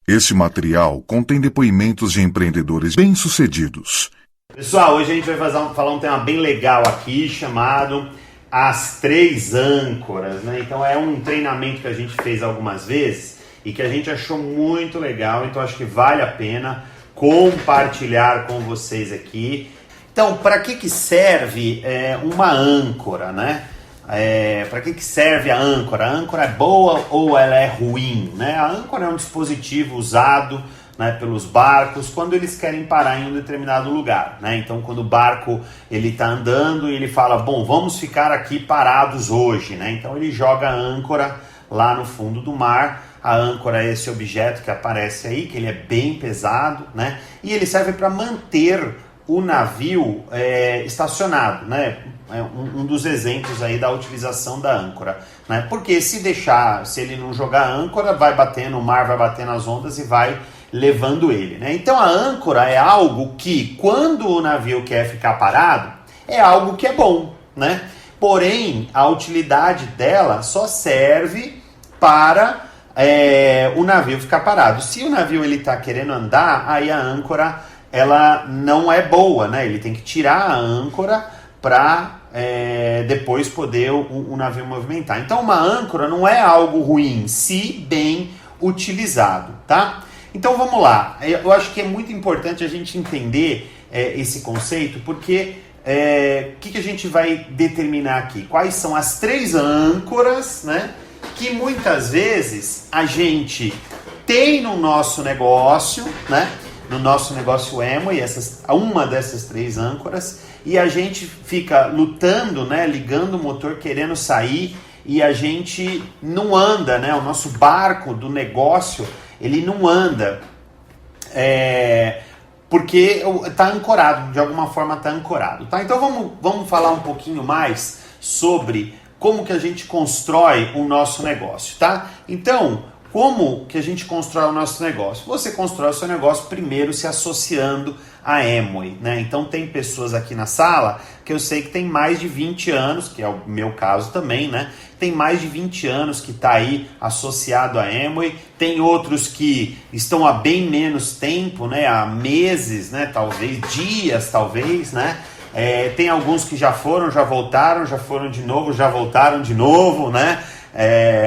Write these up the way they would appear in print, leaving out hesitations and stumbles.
Este material contém depoimentos de empreendedores bem-sucedidos. Pessoal, hoje a gente vai falar um tema bem legal aqui, chamado As Três Âncoras, né? Então é um treinamento que a gente fez algumas vezes e que a gente achou muito legal, então acho que vale a pena compartilhar com vocês aqui. Então, para que serve uma âncora, né? Para que serve a âncora? A âncora é boa ou ela é ruim, né? A âncora é um dispositivo usado, né, pelos barcos quando eles querem parar em um determinado lugar, né? Então, quando o barco ele está andando e ele fala, bom, vamos ficar aqui parados hoje, né? Então ele joga a âncora lá no fundo do mar. A âncora é esse objeto que aparece aí, que ele é bem pesado, né? E ele serve para manter o navio estacionado, né? É um dos exemplos aí da utilização da âncora, né? Porque se ele não jogar a âncora, vai bater no mar, vai bater nas ondas e vai levando ele, né? Então a âncora é algo que, quando o navio quer ficar parado, é algo que é bom, né? Porém, a utilidade dela só serve para o navio ficar parado. Se o navio ele está querendo andar, aí a âncora ela não é boa, né? Ele tem que tirar a âncora para depois poder o navio movimentar. Então uma âncora não é algo ruim, se bem utilizado, tá? Então vamos lá, eu acho que é muito importante a gente entender esse conceito, porque o que a gente vai determinar aqui? Quais são as três âncoras, né, que muitas vezes a gente tem no nosso negócio, né? No nosso negócio Amway, uma dessas três âncoras, e a gente fica lutando, né, ligando o motor, querendo sair, e a gente não anda, né? O nosso barco do negócio, ele não anda, porque está ancorado, de alguma forma está ancorado, tá? Então vamos falar um pouquinho mais sobre como que a gente constrói o nosso negócio, tá? Então, como que a gente constrói o nosso negócio? Você constrói o seu negócio primeiro se associando à Amway, né? Então tem pessoas aqui na sala que eu sei que tem mais de 20 anos, que é o meu caso também, né? Tem mais de 20 anos que está aí associado à Amway. Tem outros que estão há bem menos tempo, né? Há meses, né? Talvez, dias, talvez, né? Tem alguns que já foram, já voltaram, já foram de novo, já voltaram de novo, né?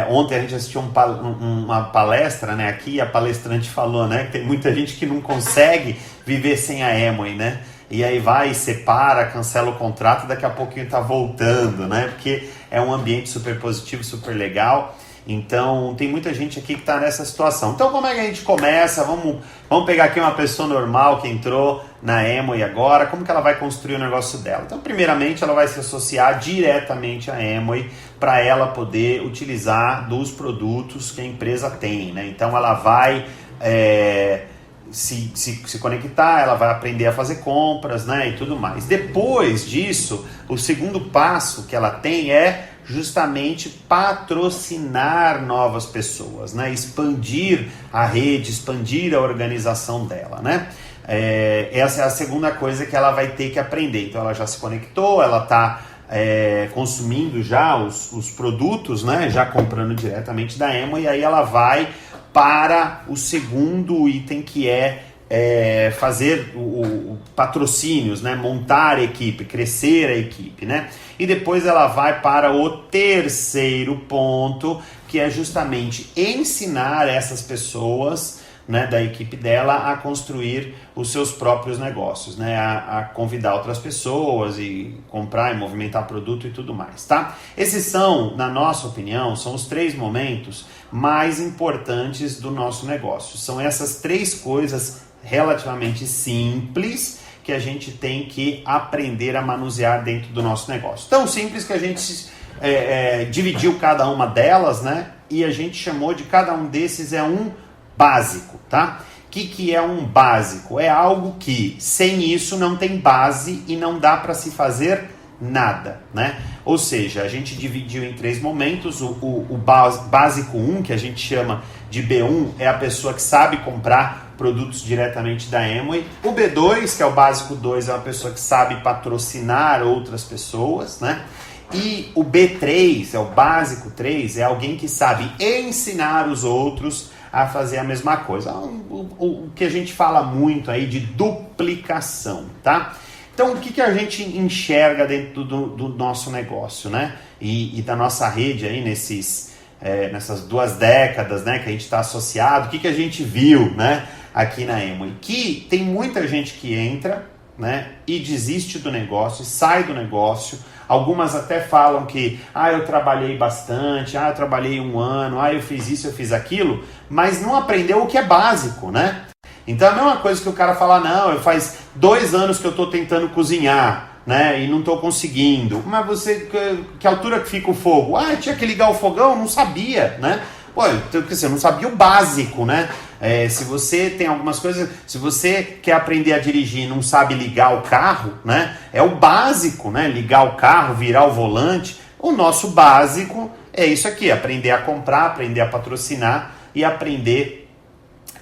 Ontem a gente assistiu uma palestra, né, aqui, a palestrante falou, né, que tem muita gente que não consegue viver sem a Amway, né, e aí vai, separa, cancela o contrato, daqui a pouquinho tá voltando, né, porque é um ambiente super positivo, super legal. Então tem muita gente aqui que está nessa situação. Então como é que a gente começa? Vamos pegar aqui uma pessoa normal que entrou na Amway agora, como que ela vai construir o negócio dela? Então primeiramente ela vai se associar diretamente à Amway para ela poder utilizar dos produtos que a empresa tem, né? Então ela vai se conectar, ela vai aprender a fazer compras, né, e tudo mais. Depois disso, o segundo passo que ela tem é justamente patrocinar novas pessoas, né? Expandir a rede, expandir a organização dela, né? Essa é a segunda coisa que ela vai ter que aprender. Então ela já se conectou, ela está consumindo já os produtos, né? Já comprando diretamente da Amway, e aí ela vai para o segundo item, que fazer o patrocínios, né? Montar a equipe, crescer a equipe, né? E depois ela vai para o terceiro ponto, que é justamente ensinar essas pessoas, né, da equipe dela a construir os seus próprios negócios, né, a convidar outras pessoas e comprar e movimentar produto e tudo mais, tá? Esses são, na nossa opinião, são os três momentos mais importantes do nosso negócio. São essas três coisas relativamente simples que a gente tem que aprender a manusear dentro do nosso negócio. Tão simples que a gente dividiu cada uma delas, né? E a gente chamou de cada um desses um básico, tá? O que é um básico? É algo que sem isso não tem base e não dá para se fazer nada, né? Ou seja, a gente dividiu em três momentos. O básico 1, que a gente chama de B1, é a pessoa que sabe comprar produtos diretamente da Amway. O B2, que é o básico 2, é uma pessoa que sabe patrocinar outras pessoas, né? E o B3, é o básico 3, é alguém que sabe ensinar os outros a fazer a mesma coisa. O que a gente fala muito aí de duplicação, tá? Então, o que a gente enxerga dentro do nosso negócio, né? E da nossa rede aí nessas 2 décadas, né, que a gente está associado, o que a gente viu, né, aqui na Amway? Que tem muita gente que entra, né, e desiste do negócio, sai do negócio. Algumas até falam que, eu trabalhei bastante, eu trabalhei 1 ano, eu fiz isso, eu fiz aquilo, mas não aprendeu o que é básico, né? Então é a mesma coisa que o cara fala, não, faz 2 anos que eu estou tentando cozinhar, né, e não estou conseguindo. Mas você, que altura que fica o fogo? Tinha que ligar o fogão? Não sabia, né? Pô, você não sabia o básico, né? Se você tem algumas coisas, se você quer aprender a dirigir e não sabe ligar o carro, né? É o básico, né? Ligar o carro, virar o volante. O nosso básico é isso aqui, aprender a comprar, aprender a patrocinar e aprender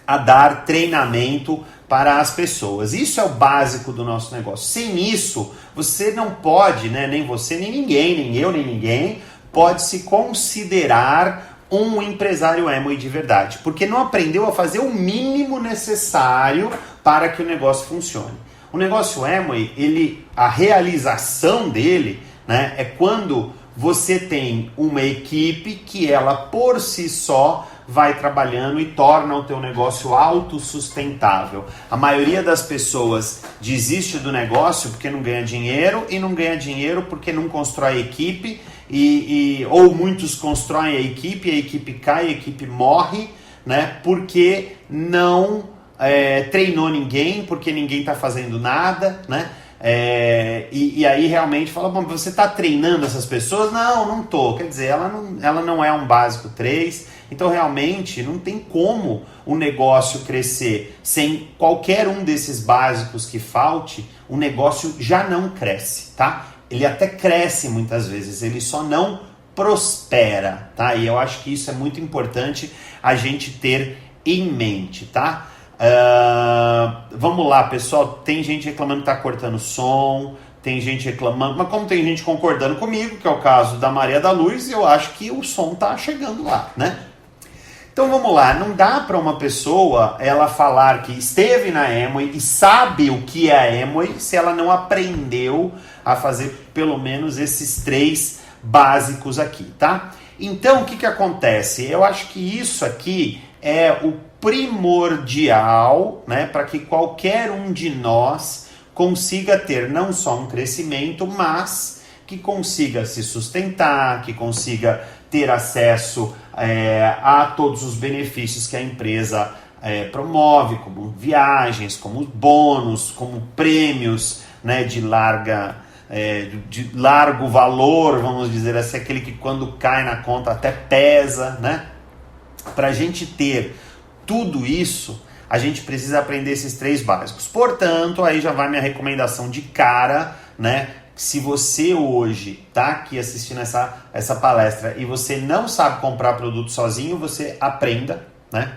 a dar treinamento para as pessoas. Isso é o básico do nosso negócio. Sem isso, você não pode, né? Nem você, nem ninguém, nem eu, nem ninguém, pode se considerar um empresário Amway de verdade, porque não aprendeu a fazer o mínimo necessário para que o negócio funcione. O negócio Amway, a realização dele, né, é quando você tem uma equipe que ela por si só vai trabalhando e torna o teu negócio autossustentável. A maioria das pessoas desiste do negócio porque não ganha dinheiro e não ganha dinheiro porque não constrói equipe ou muitos constroem a equipe cai, a equipe morre, né? Porque não treinou ninguém, porque ninguém está fazendo nada, né? E aí realmente fala, bom, você está treinando essas pessoas? Não tô. Quer dizer, ela não é um básico 3, então realmente não tem como o negócio crescer sem qualquer um desses básicos que falte, o negócio já não cresce, tá? Ele até cresce muitas vezes, ele só não prospera, tá? E eu acho que isso é muito importante a gente ter em mente, tá? Vamos lá, pessoal, tem gente reclamando que tá cortando som, tem gente reclamando, mas como tem gente concordando comigo, que é o caso da Maria da Luz, eu acho que o som tá chegando lá, né? Então vamos lá, não dá para uma pessoa ela falar que esteve na Amway e sabe o que é a Amway se ela não aprendeu a fazer pelo menos esses 3 básicos aqui, tá? Então o que acontece? Eu acho que isso aqui é o primordial, né, para que qualquer um de nós consiga ter não só um crescimento, mas que consiga se sustentar, que consiga ter acesso a todos os benefícios que a empresa promove, como viagens, como bônus, como prêmios, né, de largo valor, vamos dizer assim, aquele que quando cai na conta até pesa, né? Para a gente ter tudo isso, a gente precisa aprender esses 3 básicos. Portanto, aí já vai minha recomendação de cara, né? Se você hoje está aqui assistindo essa palestra e você não sabe comprar produto sozinho, você aprenda, né,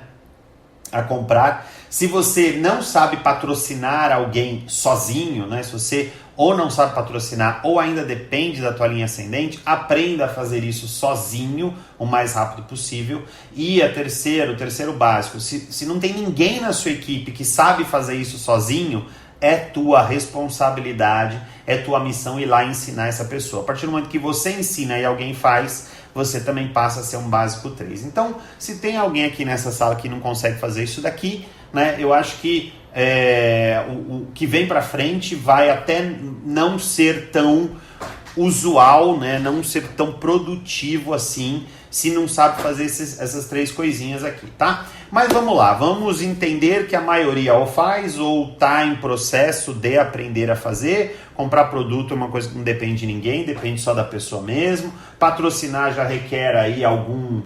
a comprar. Se você não sabe patrocinar alguém sozinho, né, se você ou não sabe patrocinar ou ainda depende da tua linha ascendente, aprenda a fazer isso sozinho o mais rápido possível. E o terceiro básico, se não tem ninguém na sua equipe que sabe fazer isso sozinho, é tua responsabilidade, é tua missão ir lá ensinar essa pessoa. A partir do momento que você ensina e alguém faz, você também passa a ser um básico 3. Então, se tem alguém aqui nessa sala que não consegue fazer isso daqui, né, eu acho que o que vem para frente vai até não ser tão usual, né, não ser tão produtivo assim, se não sabe fazer essas 3 coisinhas aqui, tá? Mas vamos lá, vamos entender que a maioria ou faz ou está em processo de aprender a fazer. Comprar produto é uma coisa que não depende de ninguém, depende só da pessoa mesmo. Patrocinar já requer aí algum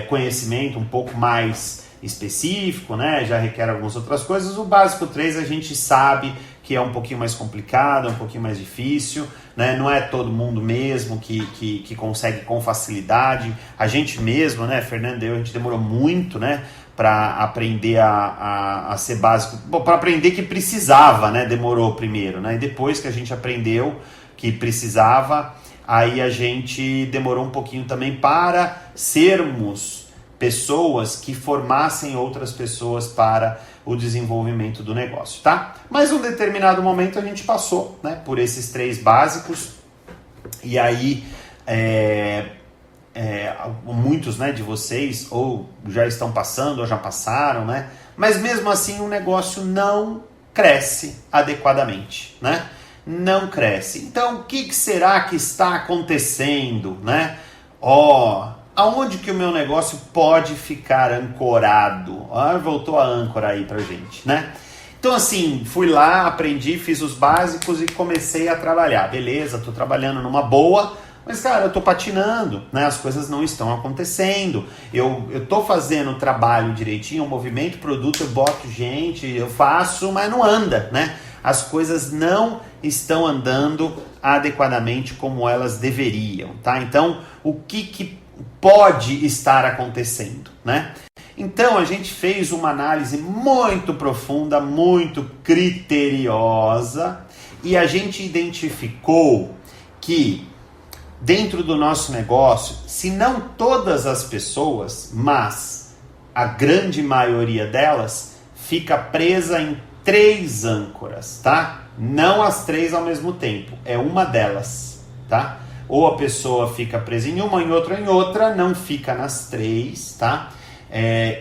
conhecimento um pouco mais específico, né? Já requer algumas outras coisas. O básico 3 a gente sabe que é um pouquinho mais complicado, é um pouquinho mais difícil, né? Não é todo mundo mesmo que consegue com facilidade. A gente mesmo, né, Fernando e eu, a gente demorou muito, né, para aprender a ser básico. Bom, para aprender que precisava, né, demorou primeiro, né? E depois que a gente aprendeu que precisava, aí a gente demorou um pouquinho também para sermos pessoas que formassem outras pessoas para o desenvolvimento do negócio, tá? Mas em um determinado momento a gente passou, né, por esses 3 básicos e aí muitos, né, de vocês ou já estão passando ou já passaram, né? Mas mesmo assim o negócio não cresce adequadamente, né? Não cresce. Então, o que será que está acontecendo, né? Aonde que o meu negócio pode ficar ancorado? Voltou a âncora aí pra gente, né? Então, assim, fui lá, aprendi, fiz os básicos e comecei a trabalhar. Beleza, tô trabalhando numa boa, mas, cara, eu tô patinando, né? As coisas não estão acontecendo. Eu tô fazendo o trabalho direitinho, o movimento, produto, eu boto gente, eu faço, mas não anda, né? As coisas não estão andando adequadamente como elas deveriam, tá? Então, o que pode estar acontecendo, né? Então, a gente fez uma análise muito profunda, muito criteriosa, e a gente identificou que dentro do nosso negócio, se não todas as pessoas, mas a grande maioria delas, fica presa em 3 âncoras, tá? Não as 3 ao mesmo tempo, é uma delas, tá? Ou a pessoa fica presa em uma, em outra, não fica nas 3, tá?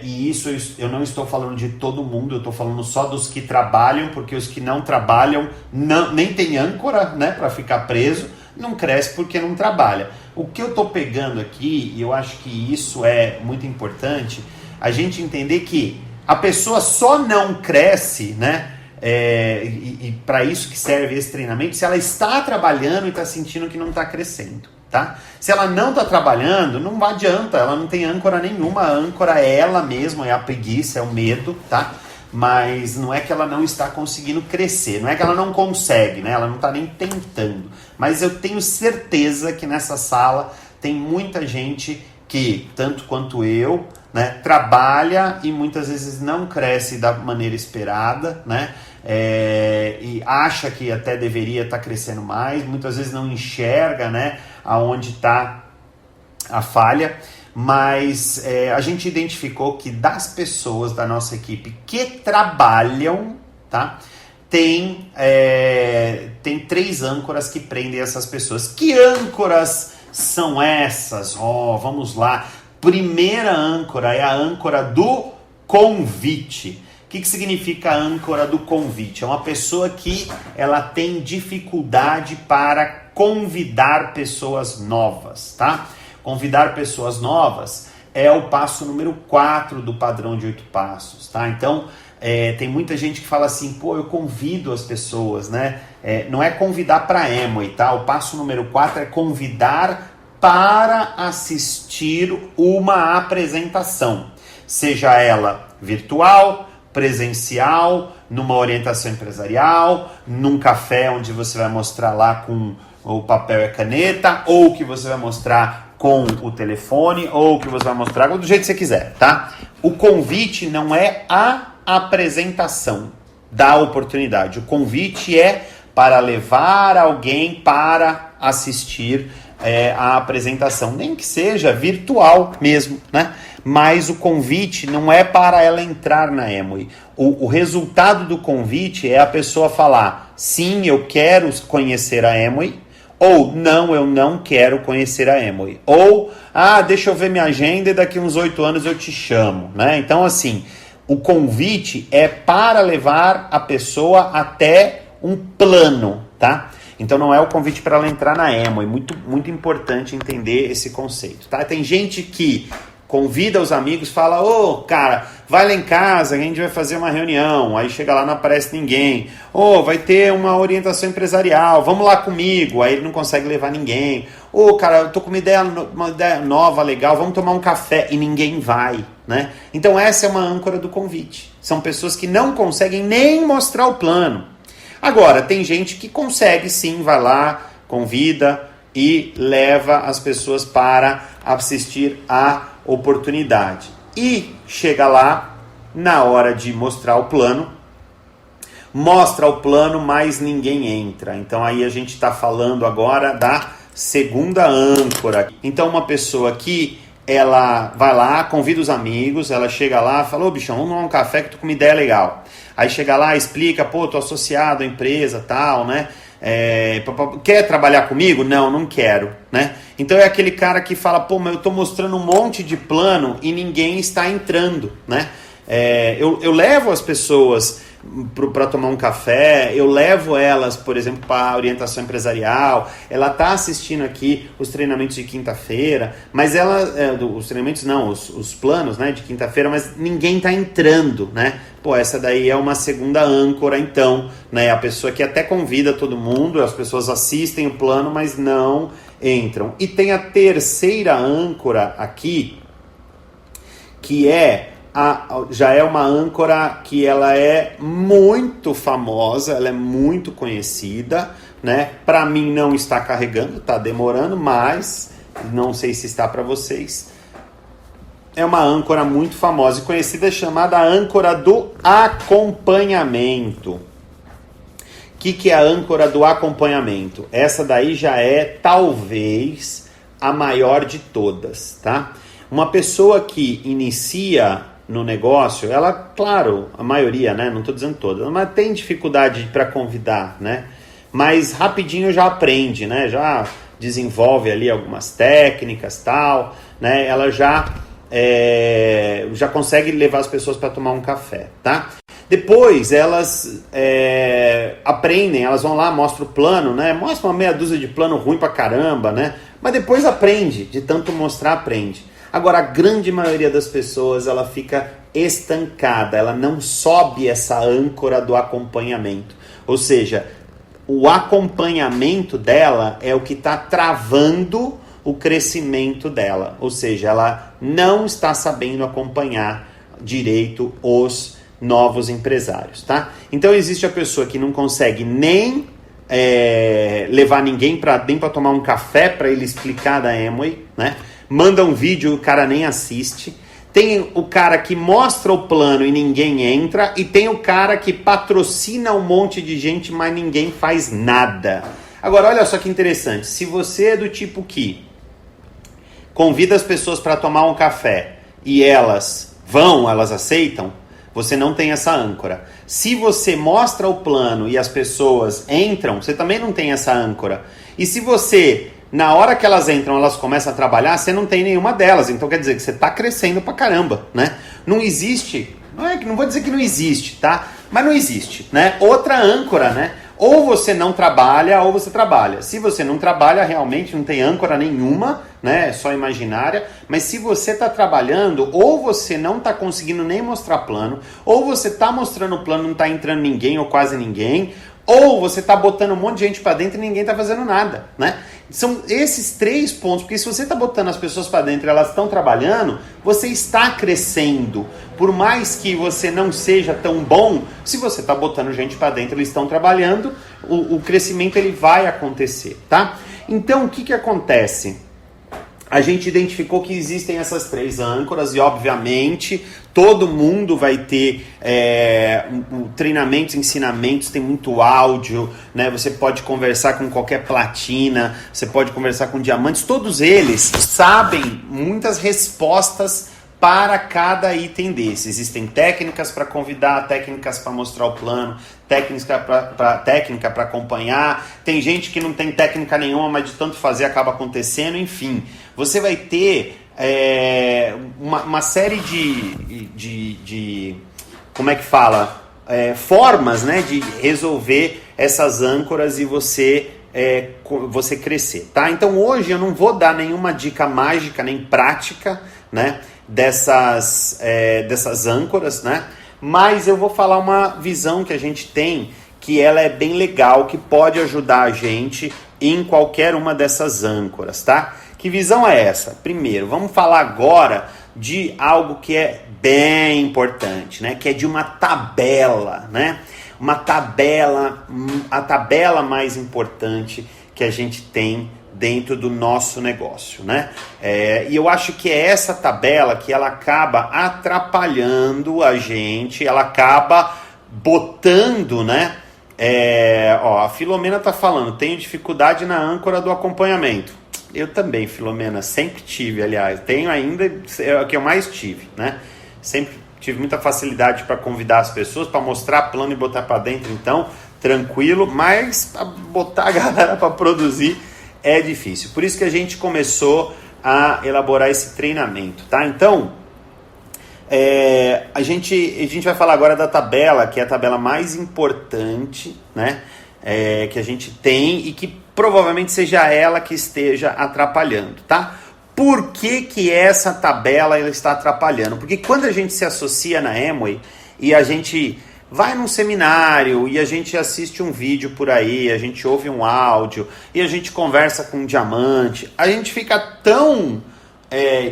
E isso eu não estou falando de todo mundo, eu estou falando só dos que trabalham, porque os que não trabalham nem tem âncora, né, para ficar preso, não cresce porque não trabalha. O que eu estou pegando aqui, e eu acho que isso é muito importante, a gente entender que a pessoa só não cresce, né? E para isso que serve esse treinamento, se ela está trabalhando e está sentindo que não está crescendo, tá? Se ela não está trabalhando, não adianta, ela não tem âncora nenhuma, a âncora é ela mesma, é a preguiça, é o medo, tá? Mas não é que ela não está conseguindo crescer, não é que ela não consegue, né? Ela não está nem tentando. Mas eu tenho certeza que nessa sala tem muita gente que, tanto quanto eu, né, trabalha e muitas vezes não cresce da maneira esperada, né? E acha que até deveria estar crescendo mais, muitas vezes não enxerga, né, aonde está a falha, mas a gente identificou que das pessoas da nossa equipe que trabalham, tá, tem 3 âncoras que prendem essas pessoas. Que âncoras são essas? Vamos lá. Primeira âncora é a âncora do convite. O que significa a âncora do convite? É uma pessoa que ela tem dificuldade para convidar pessoas novas, tá? Convidar pessoas novas é o passo número 4 do padrão de 8 passos, tá? Então, tem muita gente que fala assim, eu convido as pessoas, né? Não é convidar para Amway, tá? O passo número 4 é convidar para assistir uma apresentação, seja ela virtual, presencial, numa orientação empresarial, num café onde você vai mostrar lá com o papel e a caneta, ou que você vai mostrar com o telefone, ou que você vai mostrar do jeito que você quiser, tá? O convite não é a apresentação da oportunidade, o convite é para levar alguém para assistir a apresentação, nem que seja virtual mesmo, né? Mas o convite não é para ela entrar na Amway. O resultado do convite é a pessoa falar, sim, eu quero conhecer a Amway, ou não, eu não quero conhecer a Amway. Ou, deixa eu ver minha agenda e daqui uns 8 anos eu te chamo, né? Então, assim, o convite é para levar a pessoa até um plano, tá? Então não é o convite para ela entrar na Amway, muito, muito importante entender esse conceito, tá? Tem gente que convida os amigos, fala, cara, vai lá em casa, a gente vai fazer uma reunião, aí chega lá, não aparece ninguém, vai ter uma orientação empresarial, vamos lá comigo, aí ele não consegue levar ninguém, cara, eu tô com uma ideia nova, legal, vamos tomar um café, e ninguém vai, né? Então essa é uma âncora do convite, são pessoas que não conseguem nem mostrar o plano. Agora, tem gente que consegue sim, vai lá, convida e leva as pessoas para assistir a oportunidade. E chega lá, na hora de mostrar o plano, mostra o plano, mas ninguém entra. Então aí a gente está falando agora da segunda âncora. Então uma pessoa que ela vai lá, convida os amigos, ela chega lá, fala, ô bichão, vamos tomar um café que tu com uma ideia legal. Aí chega lá, explica, pô, tô associado à empresa, tal, né? Quer trabalhar comigo? Não, não quero, né? Então é aquele cara que fala, pô, mas eu tô mostrando um monte de plano e ninguém está entrando, né? Eu levo as pessoas para tomar um café, eu levo elas, por exemplo, para a orientação empresarial, ela está assistindo aqui os treinamentos de quinta-feira, mas os treinamentos não, os planos, né, de quinta-feira, mas ninguém está entrando, né? Pô, essa daí é uma segunda âncora, então, né? A pessoa que até convida todo mundo, as pessoas assistem o plano, mas não entram. E tem a terceira âncora aqui, que já é uma âncora que ela é muito famosa, ela é muito conhecida, né? Para mim não está carregando, está demorando, mas não sei se está para vocês. É uma âncora muito famosa e conhecida, chamada âncora do acompanhamento. O que é a âncora do acompanhamento? Essa daí já é talvez a maior de todas, tá? Uma pessoa que inicia no negócio, ela, claro, a maioria, né? Não estou dizendo todas, mas tem dificuldade para convidar, né? Mas rapidinho já aprende, né? Já desenvolve ali algumas técnicas, tal, né? Ela já consegue levar as pessoas para tomar um café, tá? Depois elas aprendem, elas vão lá, mostram o plano, né? Mostra uma meia dúzia de plano ruim pra caramba, né? Mas depois aprende, de tanto mostrar, aprende. Agora, a grande maioria das pessoas, ela fica estancada, ela não sobe essa âncora do acompanhamento. Ou seja, o acompanhamento dela é o que está travando o crescimento dela. Ou seja, ela não está sabendo acompanhar direito os novos empresários, tá? Então, existe a pessoa que não consegue nem levar ninguém nem para tomar um café para ele explicar da Amway, né? Manda um vídeo, o cara nem assiste. Tem o cara que mostra o plano e ninguém entra. E tem o cara que patrocina um monte de gente, mas ninguém faz nada. Agora, olha só que interessante. Se você é do tipo que convida as pessoas para tomar um café e elas aceitam, você não tem essa âncora. Se você mostra o plano e as pessoas entram, você também não tem essa âncora. E se você... Na hora que elas entram, elas começam a trabalhar, você não tem nenhuma delas. Então quer dizer que você está crescendo pra caramba, né? Não existe, não vou dizer que não existe, tá? Mas não existe, né? Outra âncora, né? Ou você não trabalha, ou você trabalha. Se você não trabalha, realmente não tem âncora nenhuma, né? É só imaginária. Mas se você está trabalhando, ou você não está conseguindo nem mostrar plano, ou você está mostrando o plano e não está entrando ninguém ou quase ninguém, ou você está botando um monte de gente para dentro e ninguém está fazendo nada, né? São esses 3 pontos, porque se você está botando as pessoas para dentro e elas estão trabalhando, você está crescendo. Por mais que você não seja tão bom, se você está botando gente para dentro e eles estão trabalhando, o crescimento ele vai acontecer, tá? Então, o que acontece? A gente identificou que existem essas 3 âncoras e, obviamente, todo mundo vai ter treinamentos, ensinamentos, tem muito áudio, né? Você pode conversar com qualquer platina, você pode conversar com diamantes, todos eles sabem muitas respostas para cada item desse. Existem técnicas para convidar, técnicas para mostrar o plano, técnica para acompanhar. Tem gente que não tem técnica nenhuma, mas de tanto fazer acaba acontecendo. Enfim, você vai ter uma série de como é que fala? Formas, né, de resolver essas âncoras e você crescer, tá? Então hoje eu não vou dar nenhuma dica mágica nem prática, né, dessas âncoras, né? Mas eu vou falar uma visão que a gente tem, que ela é bem legal, que pode ajudar a gente em qualquer uma dessas âncoras, tá? Que visão é essa? Primeiro, vamos falar agora de algo que é bem importante, né? Que é de uma tabela, né? Uma tabela, a tabela mais importante que a gente tem dentro do nosso negócio, né? E eu acho que é essa tabela que ela acaba atrapalhando a gente, ela acaba botando, né? A Filomena tá falando, tenho dificuldade na âncora do acompanhamento. Eu também, Filomena, sempre tive, aliás, tenho ainda, é o que eu mais tive, né? Sempre tive muita facilidade para convidar as pessoas, para mostrar plano e botar para dentro, então, tranquilo, mas para botar a galera para produzir é difícil. Por isso que a gente começou a elaborar esse treinamento, tá? Então, a gente vai falar agora da tabela, que é a tabela mais importante, né? Que a gente tem e que provavelmente seja ela que esteja atrapalhando, tá? Por que essa tabela ela está atrapalhando? Porque quando a gente se associa na Amway e a gente vai num seminário e a gente assiste um vídeo por aí, a gente ouve um áudio e a gente conversa com um diamante, a gente fica tão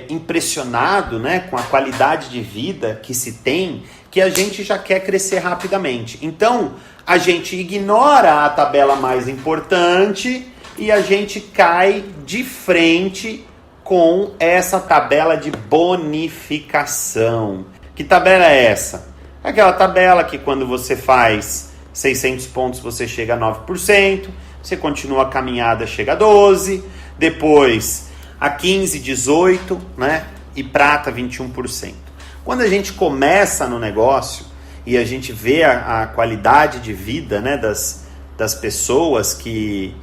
impressionado, né, com a qualidade de vida que se tem, que a gente já quer crescer rapidamente. Então, a gente ignora a tabela mais importante e a gente cai de frente com essa tabela de bonificação. Que tabela é essa? É aquela tabela que quando você faz 600 pontos você chega a 9%, você continua a caminhada, chega a 12%, depois a 15%, 18%, né? E prata 21%. Quando a gente começa no negócio e a gente vê a qualidade de vida, né, das pessoas que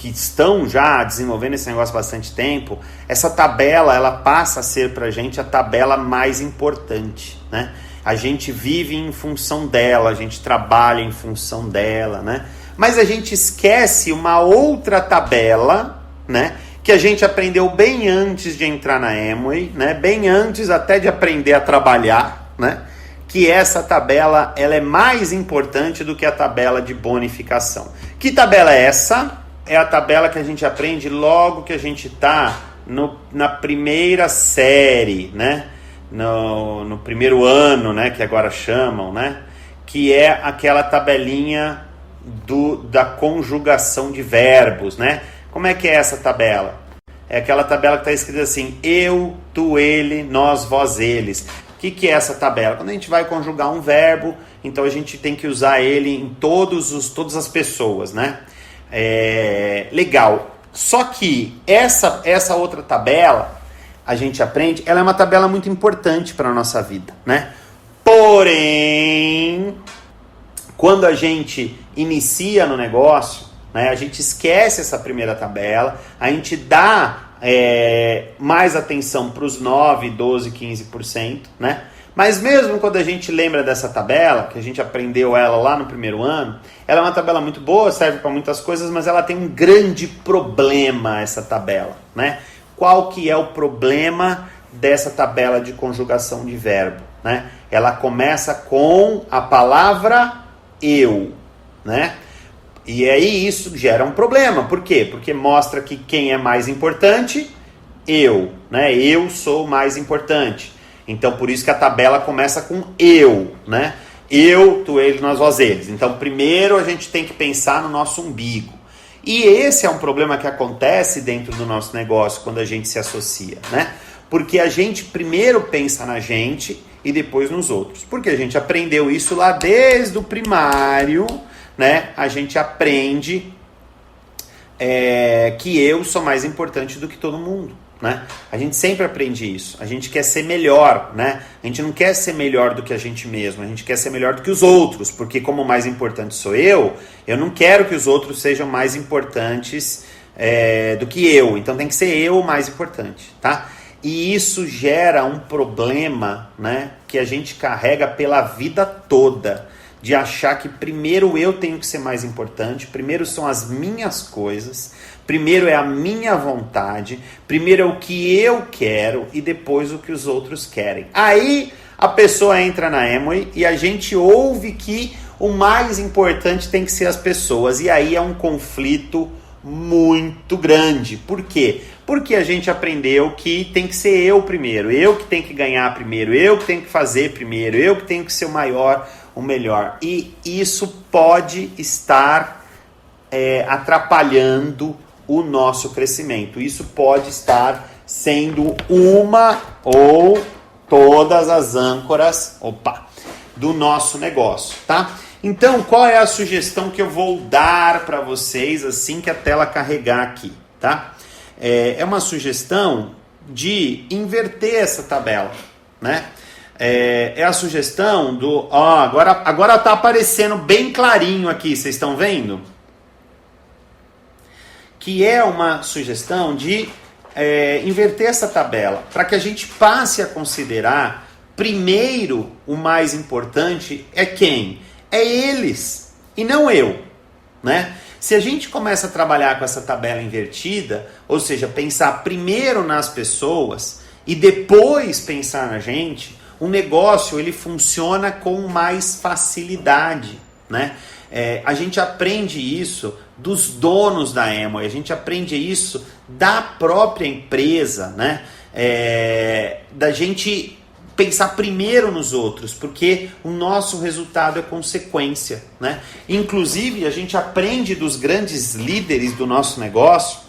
estão já desenvolvendo esse negócio há bastante tempo, essa tabela ela passa a ser para a gente a tabela mais importante, né? A gente vive em função dela, a gente trabalha em função dela, né? Mas a gente esquece uma outra tabela, né, que a gente aprendeu bem antes de entrar na Amway, né? Bem antes até de aprender a trabalhar, né? Que essa tabela ela é mais importante do que a tabela de bonificação. Que tabela é essa? É a tabela que a gente aprende logo que a gente está na primeira série, né? No primeiro ano, né? Que agora chamam, né? Que é aquela tabelinha da conjugação de verbos, né? Como é que é essa tabela? É aquela tabela que está escrita assim: eu, tu, ele, nós, vós, eles. O que é essa tabela? Quando a gente vai conjugar um verbo, então a gente tem que usar ele em todas as pessoas, né? Legal. Só que essa outra tabela, a gente aprende, ela é uma tabela muito importante para a nossa vida, né? Porém, quando a gente inicia no negócio, né, a gente esquece essa primeira tabela, a gente dá mais atenção para os 9%, 12%, 15%, né? Mas mesmo quando a gente lembra dessa tabela, que a gente aprendeu ela lá no primeiro ano, ela é uma tabela muito boa, serve para muitas coisas, mas ela tem um grande problema, essa tabela, né? Qual que é o problema dessa tabela de conjugação de verbo, né? Ela começa com a palavra eu, né? E aí isso gera um problema. Por quê? Porque mostra que quem é mais importante? Eu, né? Eu sou mais importante. Então por isso que a tabela começa com eu, né? Eu, tu, ele, nós, vós, eles. Então primeiro a gente tem que pensar no nosso umbigo. E esse é um problema que acontece dentro do nosso negócio quando a gente se associa, né? Porque a gente primeiro pensa na gente e depois nos outros. Porque a gente aprendeu isso lá desde o primário, né? A gente aprende que eu sou mais importante do que todo mundo, né? A gente sempre aprende isso. A gente quer ser melhor, né? A gente não quer ser melhor do que a gente mesmo. A gente quer ser melhor do que os outros. Porque como o mais importante sou eu não quero que os outros sejam mais importantes do que eu. Então tem que ser eu o mais importante, tá? E isso gera um problema, né? Que a gente carrega pela vida toda. De achar que primeiro eu tenho que ser mais importante, primeiro são as minhas coisas, primeiro é a minha vontade, primeiro é o que eu quero e depois o que os outros querem. Aí a pessoa entra na Amway e a gente ouve que o mais importante tem que ser as pessoas. E aí é um conflito muito grande. Por quê? Porque a gente aprendeu que tem que ser eu primeiro, eu que tenho que ganhar primeiro, eu que tenho que fazer primeiro, eu que tenho que ser o maior, o melhor. E isso pode estar atrapalhando o nosso crescimento. Isso pode estar sendo uma ou todas as âncoras do nosso negócio, tá? Então, qual é a sugestão que eu vou dar para vocês assim que a tela carregar aqui, tá? É uma sugestão de inverter essa tabela, né? É a sugestão do... agora tá aparecendo bem clarinho aqui, vocês estão vendo? Que é uma sugestão de inverter essa tabela, para que a gente passe a considerar, primeiro, o mais importante é quem? É eles, e não eu, né? Se a gente começa a trabalhar com essa tabela invertida, ou seja, pensar primeiro nas pessoas e depois pensar na gente, o negócio ele funciona com mais facilidade, né? A gente aprende isso dos donos da Amway, a gente aprende isso da própria empresa, né? Da gente pensar primeiro nos outros, porque o nosso resultado é consequência, né? Inclusive, a gente aprende dos grandes líderes do nosso negócio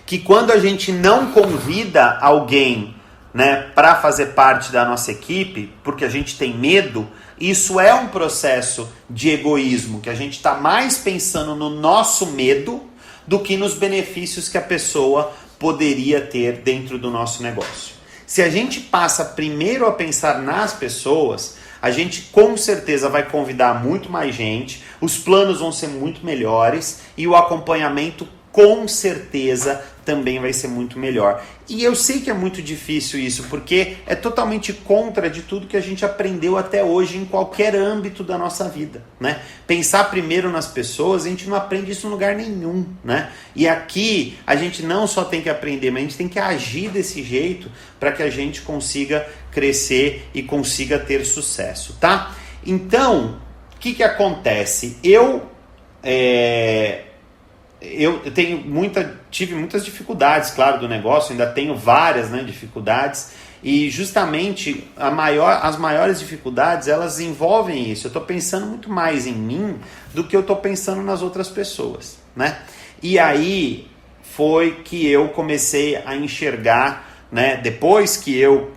que quando a gente não convida alguém, né, para fazer parte da nossa equipe, porque a gente tem medo, isso é um processo de egoísmo, que a gente está mais pensando no nosso medo do que nos benefícios que a pessoa poderia ter dentro do nosso negócio. Se a gente passa primeiro a pensar nas pessoas, a gente com certeza vai convidar muito mais gente, os planos vão ser muito melhores e o acompanhamento com certeza também vai ser muito melhor. E eu sei que é muito difícil isso, porque é totalmente contra de tudo que a gente aprendeu até hoje em qualquer âmbito da nossa vida, né? Pensar primeiro nas pessoas, a gente não aprende isso em lugar nenhum, né? E aqui a gente não só tem que aprender, mas a gente tem que agir desse jeito para que a gente consiga crescer e consiga ter sucesso, tá? Então, o que acontece? Eu tive muitas dificuldades, claro, do negócio, ainda tenho várias, né, dificuldades, e justamente as maiores dificuldades, elas envolvem isso. Eu estou pensando muito mais em mim do que eu estou pensando nas outras pessoas, né? E aí foi que eu comecei a enxergar, né, depois que eu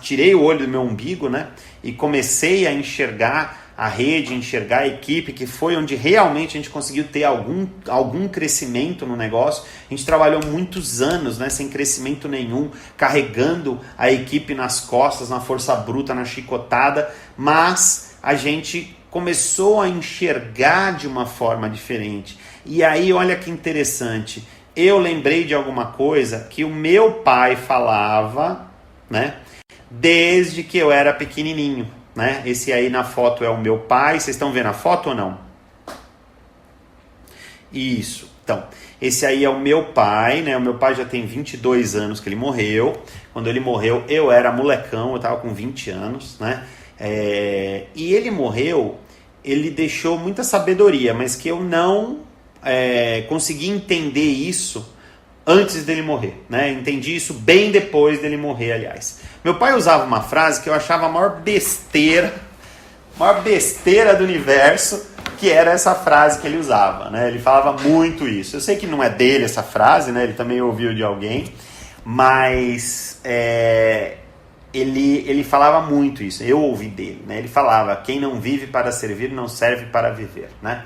tirei o olho do meu umbigo, né, e comecei a enxergar a rede, enxergar a equipe, que foi onde realmente a gente conseguiu ter algum crescimento no negócio. A gente trabalhou muitos anos, né, sem crescimento nenhum, carregando a equipe nas costas, na força bruta, na chicotada, mas a gente começou a enxergar de uma forma diferente. E aí, olha que interessante, eu lembrei de alguma coisa que o meu pai falava, né, desde que eu era pequenininho. Né? Esse aí na foto é o meu pai. Vocês estão vendo a foto ou não? Isso. Então, esse aí é o meu pai, né? O meu pai já tem 22 anos que ele morreu. Quando ele morreu, eu era molecão, eu estava com 20 anos, né? E ele morreu, ele deixou muita sabedoria, mas que eu não consegui entender isso antes dele morrer, né? Entendi isso bem depois dele morrer, aliás. Meu pai usava uma frase que eu achava a maior besteira do universo, que era essa frase que ele usava, né? Ele falava muito isso. Eu sei que não é dele essa frase, né? Ele também ouviu de alguém, mas ele falava muito isso. Eu ouvi dele, né? Ele falava: quem não vive para servir não serve para viver, né?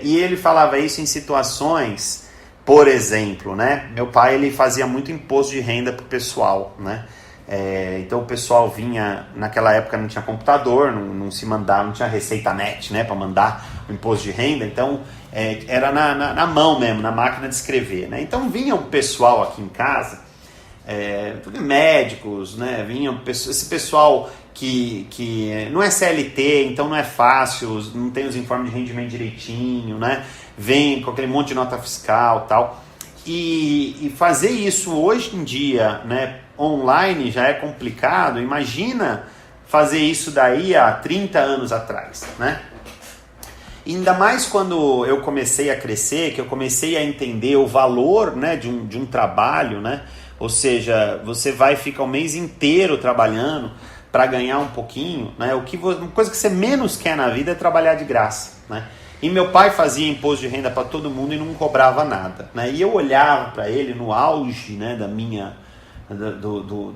E ele falava isso em situações. Por exemplo, né? Meu pai ele fazia muito imposto de renda para o pessoal, né? Então o pessoal vinha, naquela época não tinha computador, não se mandava, não tinha receita net, né, para mandar o imposto de renda, então era na mão mesmo, na máquina de escrever, né? Então vinha o pessoal aqui em casa, médicos, né? Vinha esse pessoal que não é CLT, então não é fácil, não tem os informes de rendimento direitinho, né? Vem com aquele monte de nota fiscal e tal. E fazer isso hoje em dia, né, online já é complicado. Imagina fazer isso daí há 30 anos atrás, né? Ainda mais quando eu comecei a crescer, que eu comecei a entender o valor, né, de um trabalho, né? Ou seja, você vai ficar o mês inteiro trabalhando para ganhar um pouquinho, né? Uma coisa que você menos quer na vida é trabalhar de graça, né? E meu pai fazia imposto de renda para todo mundo e não cobrava nada, né? E eu olhava para ele no auge, né,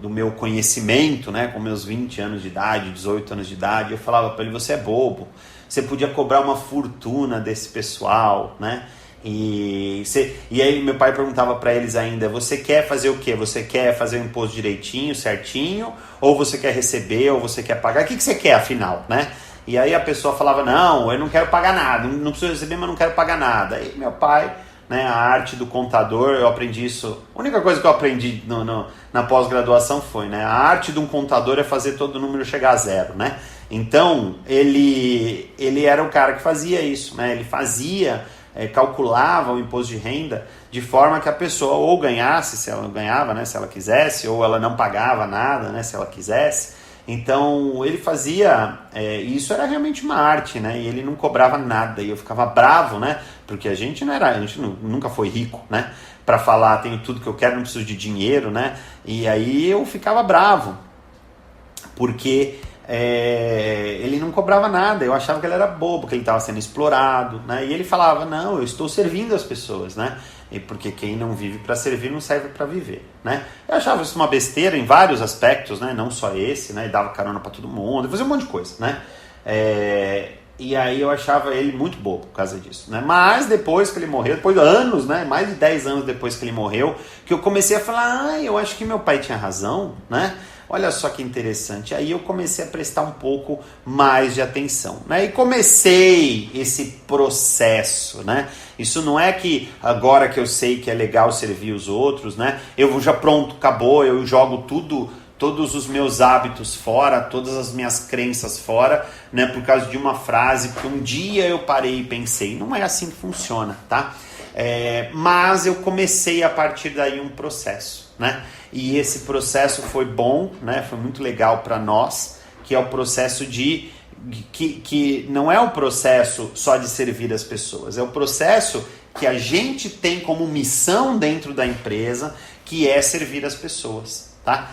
do meu conhecimento, né, com meus 20 anos de idade, 18 anos de idade, eu falava para ele: você é bobo, você podia cobrar uma fortuna desse pessoal, né? E aí meu pai perguntava para eles ainda, você quer fazer o quê? Você quer fazer o imposto direitinho, certinho? Ou você quer receber, ou você quer pagar? O que você quer afinal, né? E aí a pessoa falava, não, eu não quero pagar nada, não preciso receber, mas não quero pagar nada. E meu pai, né, a arte do contador, eu aprendi isso, a única coisa que eu aprendi na pós-graduação foi, né, a arte de um contador é fazer todo número chegar a zero, né? Então, ele era o cara que fazia isso, né? Ele fazia, calculava o imposto de renda de forma que a pessoa ou ganhasse, se ela ganhava, né, se ela quisesse, ou ela não pagava nada, né, se ela quisesse. Então ele fazia, isso era realmente uma arte, né? E ele não cobrava nada, e eu ficava bravo, né? Porque a gente nunca foi rico, né? Para falar, tenho tudo que eu quero, não preciso de dinheiro, né? E aí eu ficava bravo, porque ele não cobrava nada, eu achava que ele era bobo, que ele estava sendo explorado, né? E ele falava, não, eu estou servindo as pessoas, né? E porque quem não vive para servir não serve para viver, né? Eu achava isso uma besteira em vários aspectos, né? Não só esse, né? E dava carona para todo mundo, fazia um monte de coisa, né? E aí eu achava ele muito bobo por causa disso, né? Mas depois que ele morreu, depois de anos, né? Mais de 10 anos depois que ele morreu, que eu comecei a falar, eu acho que meu pai tinha razão, né? Olha só que interessante. Aí eu comecei a prestar um pouco mais de atenção, né? E comecei esse processo, né? Isso não é que agora que eu sei que é legal servir os outros, né? Eu já pronto, acabou, eu jogo todos os meus hábitos fora, todas as minhas crenças fora, né? Por causa de uma frase, porque um dia eu parei e pensei. Não é assim que funciona, tá? Mas eu comecei a partir daí um processo, né? E esse processo foi bom, né? Foi muito legal para nós, que é o processo que não é o processo só de servir as pessoas, é o processo que a gente tem como missão dentro da empresa, que é servir as pessoas, tá?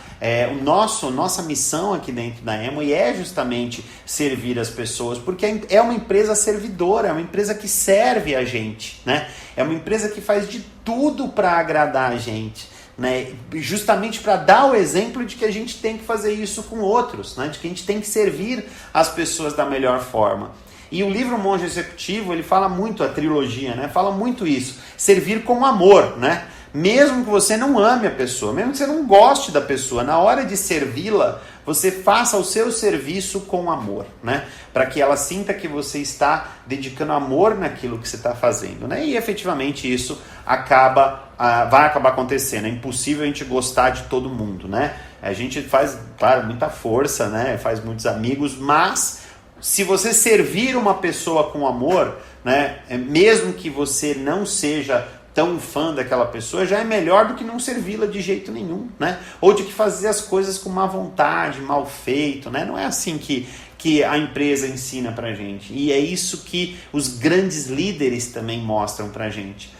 Nossa missão aqui dentro da Amway é justamente servir as pessoas, porque é uma empresa servidora, é uma empresa que serve a gente, né? É uma empresa que faz de tudo para agradar a gente, né? Justamente para dar o exemplo de que a gente tem que fazer isso com outros, né? De que a gente tem que servir as pessoas da melhor forma. E o livro Monge Executivo, ele fala muito, a trilogia, né? Fala muito isso, servir com amor, né? Mesmo que você não ame a pessoa, mesmo que você não goste da pessoa, na hora de servi-la, você faça o seu serviço com amor, né? Para que ela sinta que você está dedicando amor naquilo que você está fazendo, né? E efetivamente isso vai acabar acontecendo. É impossível a gente gostar de todo mundo, né? A gente faz, claro, muita força, né? Faz muitos amigos, mas se você servir uma pessoa com amor, né? Mesmo que você não seja tão fã daquela pessoa, já é melhor do que não servi-la de jeito nenhum, né? Ou de que fazer as coisas com má vontade, mal feito, né? Não é assim que a empresa ensina pra gente. E é isso que os grandes líderes também mostram pra gente.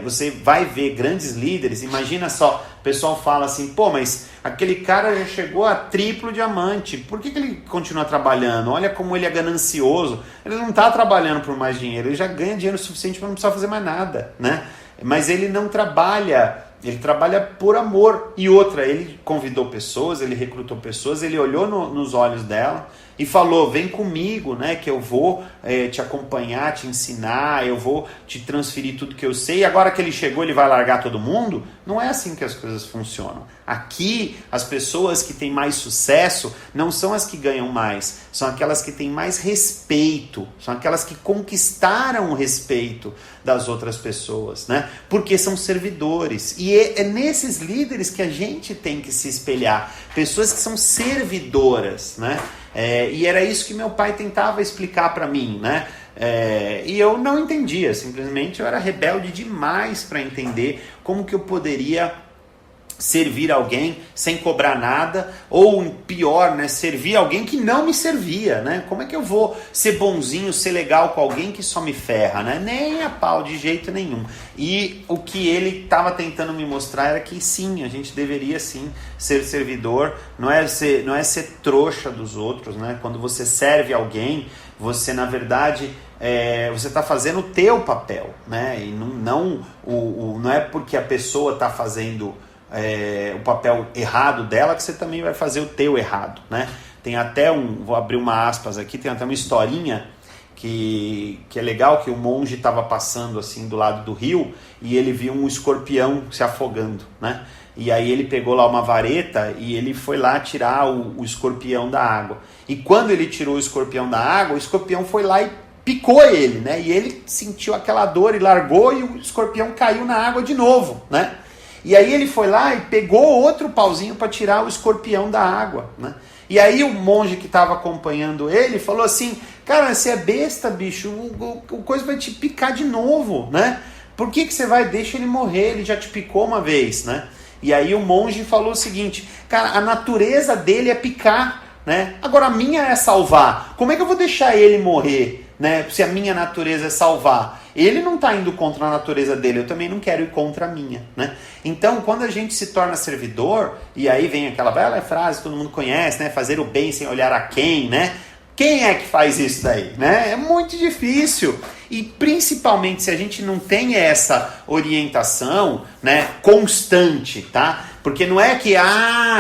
Você vai ver grandes líderes, imagina só, o pessoal fala assim, pô, mas aquele cara já chegou a triplo diamante, por que ele continua trabalhando? Olha como ele é ganancioso, ele não está trabalhando por mais dinheiro, ele já ganha dinheiro suficiente para não precisar fazer mais nada, né? Mas ele não trabalha, ele trabalha por amor. E outra, ele convidou pessoas, ele recrutou pessoas, ele olhou nos olhos dela e falou, vem comigo, né, que eu vou te acompanhar, te ensinar, eu vou te transferir tudo que eu sei. E agora que ele chegou, ele vai largar todo mundo? Não é assim que as coisas funcionam. Aqui, as pessoas que têm mais sucesso não são as que ganham mais, são aquelas que têm mais respeito, são aquelas que conquistaram o respeito das outras pessoas, né? Porque são servidores. E é nesses líderes que a gente tem que se espelhar. Pessoas que são servidoras, né? E era isso que meu pai tentava explicar para mim, né? E eu não entendia, simplesmente eu era rebelde demais para entender como que eu poderia servir alguém sem cobrar nada, ou pior, né, servir alguém que não me servia, né? Como é que eu vou ser bonzinho, ser legal com alguém que só me ferra, né? Nem a pau, de jeito nenhum. E o que ele estava tentando me mostrar era que sim, a gente deveria sim ser servidor, não é ser trouxa dos outros, né? Quando você serve alguém, você na verdade você está fazendo o teu papel, né? E não é porque a pessoa está fazendo o papel errado dela que você também vai fazer o teu errado, né? Tem até vou abrir uma aspas aqui, tem até uma historinha que é legal, que o monge estava passando assim do lado do rio e ele viu um escorpião se afogando, né? E aí ele pegou lá uma vareta e ele foi lá tirar o escorpião da água. E quando ele tirou o escorpião da água, o escorpião foi lá e picou ele, né? E ele sentiu aquela dor e largou e o escorpião caiu na água de novo, né? E aí ele foi lá e pegou outro pauzinho para tirar o escorpião da água, né? E aí o monge que estava acompanhando ele falou assim, cara, você é besta, bicho, o coisa vai te picar de novo, né? Por que você vai? Deixa ele morrer, ele já te picou uma vez, né? E aí o monge falou o seguinte, cara, a natureza dele é picar, né? Agora a minha é salvar. Como é que eu vou deixar ele morrer, né? Se a minha natureza é salvar? Ele não está indo contra a natureza dele, eu também não quero ir contra a minha, né? Então, quando a gente se torna servidor, e aí vem aquela bela frase que todo mundo conhece, né? Fazer o bem sem olhar a quem, né? Quem é que faz isso daí, né? É muito difícil. E principalmente se a gente não tem essa orientação, né, constante, tá? Porque não é que,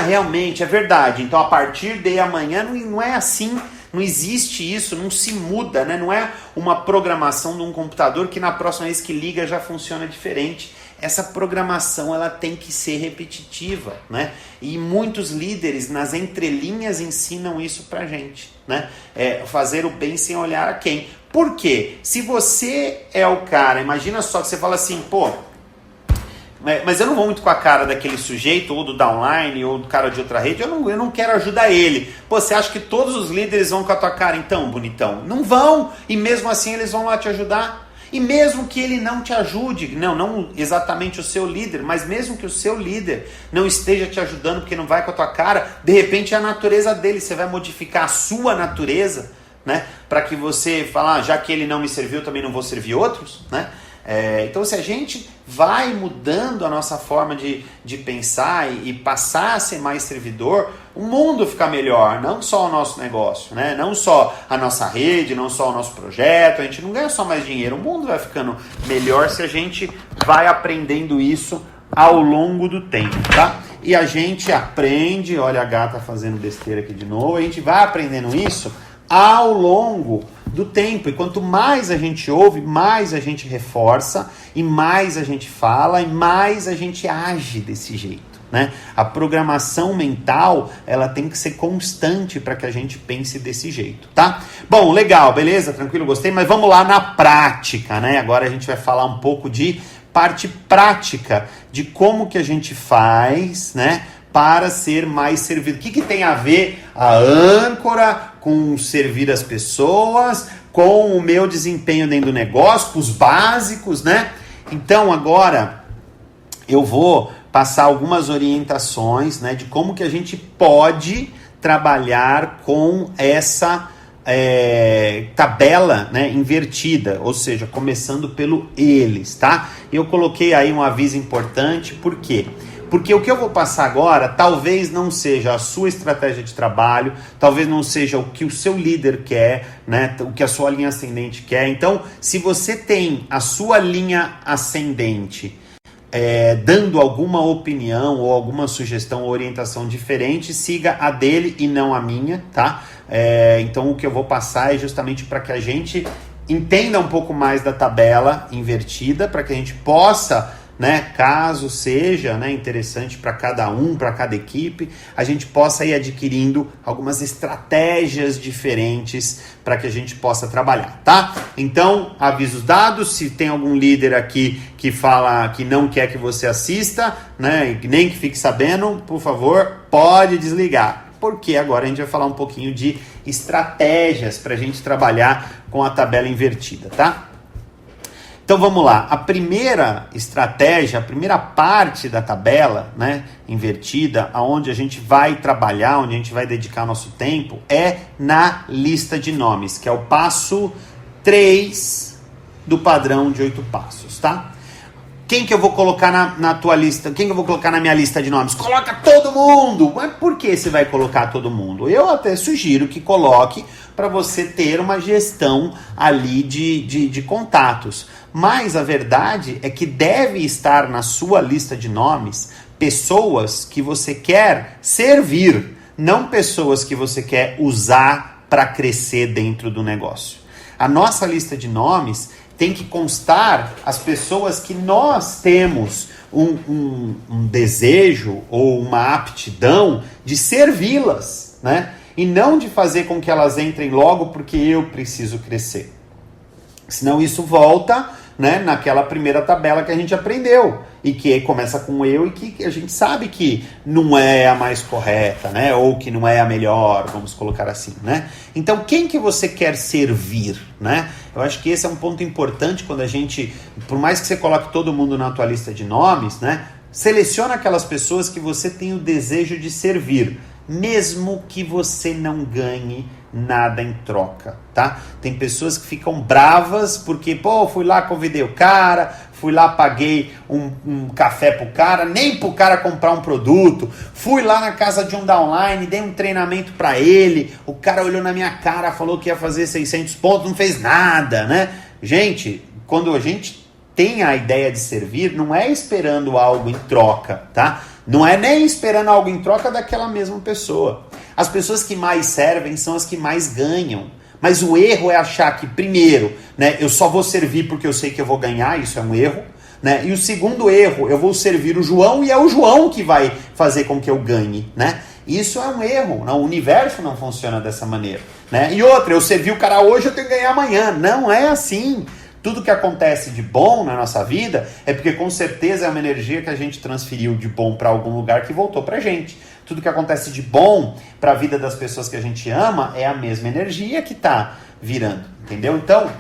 realmente é verdade, então a partir de amanhã não é assim. Não existe isso, não se muda, né? Não é uma programação de um computador que na próxima vez que liga já funciona diferente. Essa programação ela tem que ser repetitiva, né? E muitos líderes nas entrelinhas ensinam isso pra gente, né? Fazer o bem sem olhar a quem. Por quê? Se você é o cara, imagina só que você fala assim, pô, mas eu não vou muito com a cara daquele sujeito, ou do downline, ou do cara de outra rede, eu não quero ajudar ele. Pô, você acha que todos os líderes vão com a tua cara então, bonitão? Não vão, e mesmo assim eles vão lá te ajudar. E mesmo que ele não te ajude, não exatamente o seu líder, mas mesmo que o seu líder não esteja te ajudando porque não vai com a tua cara, de repente é a natureza dele, você vai modificar a sua natureza, né? Para que você fale, já que ele não me serviu, eu também não vou servir outros, né? Então se a gente vai mudando a nossa forma de pensar e passar a ser mais servidor, o mundo fica melhor, não só o nosso negócio, né? Não só a nossa rede, não só o nosso projeto, a gente não ganha só mais dinheiro, o mundo vai ficando melhor se a gente vai aprendendo isso ao longo do tempo, tá? E a gente aprende, olha a gata fazendo besteira aqui de novo, a gente vai aprendendo isso ao longo do tempo, e quanto mais a gente ouve, mais a gente reforça, e mais a gente fala, e mais a gente age desse jeito, né? A programação mental, ela tem que ser constante para que a gente pense desse jeito, tá? Bom, legal, beleza, tranquilo, gostei, mas vamos lá na prática, né? Agora a gente vai falar um pouco de parte prática, de como que a gente faz, né, para ser mais servido. O que tem a ver a âncora com servir as pessoas, com o meu desempenho dentro do negócio, com os básicos, né? Então agora eu vou passar algumas orientações, né, de como que a gente pode trabalhar com essa tabela, né, invertida, ou seja, começando pelo eles, tá? Eu coloquei aí um aviso importante, por quê? Porque o que eu vou passar agora talvez não seja a sua estratégia de trabalho, talvez não seja o que o seu líder quer, né? O que a sua linha ascendente quer. Então, se você tem a sua linha ascendente dando alguma opinião ou alguma sugestão ou orientação diferente, siga a dele e não a minha, tá? Então, o que eu vou passar é justamente para que a gente entenda um pouco mais da tabela invertida, para que a gente possa, né, caso seja, né, interessante para cada um, para cada equipe, a gente possa ir adquirindo algumas estratégias diferentes para que a gente possa trabalhar, tá? Então, avisos dados, se tem algum líder aqui que fala que não quer que você assista, né, nem que fique sabendo, por favor, pode desligar, porque agora a gente vai falar um pouquinho de estratégias para a gente trabalhar com a tabela invertida, tá? Então vamos lá, a primeira estratégia, a primeira parte da tabela, né, invertida, aonde a gente vai trabalhar, onde a gente vai dedicar nosso tempo, é na lista de nomes, que é o passo 3 do padrão de 8 passos, tá? Quem que eu vou colocar na tua lista? Quem que eu vou colocar na minha lista de nomes? Coloca todo mundo! Mas por que você vai colocar todo mundo? Eu até sugiro que coloque para você ter uma gestão ali de contatos. Mas a verdade é que deve estar na sua lista de nomes pessoas que você quer servir, não pessoas que você quer usar para crescer dentro do negócio. A nossa lista de nomes tem que constar as pessoas que nós temos um desejo ou uma aptidão de servi-las, né? E não de fazer com que elas entrem logo porque eu preciso crescer. Senão isso volta, né, naquela primeira tabela que a gente aprendeu. E que começa com eu e que a gente sabe que não é a mais correta, né? Ou que não é a melhor, vamos colocar assim, né? Então, quem que você quer servir, né? Eu acho que esse é um ponto importante quando a gente, por mais que você coloque todo mundo na tua lista de nomes, né? Seleciona aquelas pessoas que você tem o desejo de servir, mesmo que você não ganhe nada em troca, tá? Tem pessoas que ficam bravas porque, pô, fui lá, convidei o cara, fui lá, paguei um café pro cara, nem pro cara comprar um produto, fui lá na casa de um downline, dei um treinamento pra ele, o cara olhou na minha cara, falou que ia fazer 600 pontos, não fez nada, né? Gente, quando a gente tem a ideia de servir, não é esperando algo em troca, tá? Não é nem esperando algo em troca daquela mesma pessoa. As pessoas que mais servem são as que mais ganham. Mas o erro é achar que, primeiro, né, eu só vou servir porque eu sei que eu vou ganhar, isso é um erro. Né? E o segundo erro, eu vou servir o João e é o João que vai fazer com que eu ganhe. Né? Isso é um erro. Não, o universo não funciona dessa maneira. Né? E outra, eu servi o cara hoje, eu tenho que ganhar amanhã. Não é assim. Tudo que acontece de bom na nossa vida é porque com certeza é uma energia que a gente transferiu de bom para algum lugar que voltou pra gente. Tudo que acontece de bom para a vida das pessoas que a gente ama é a mesma energia que está virando, entendeu? Então,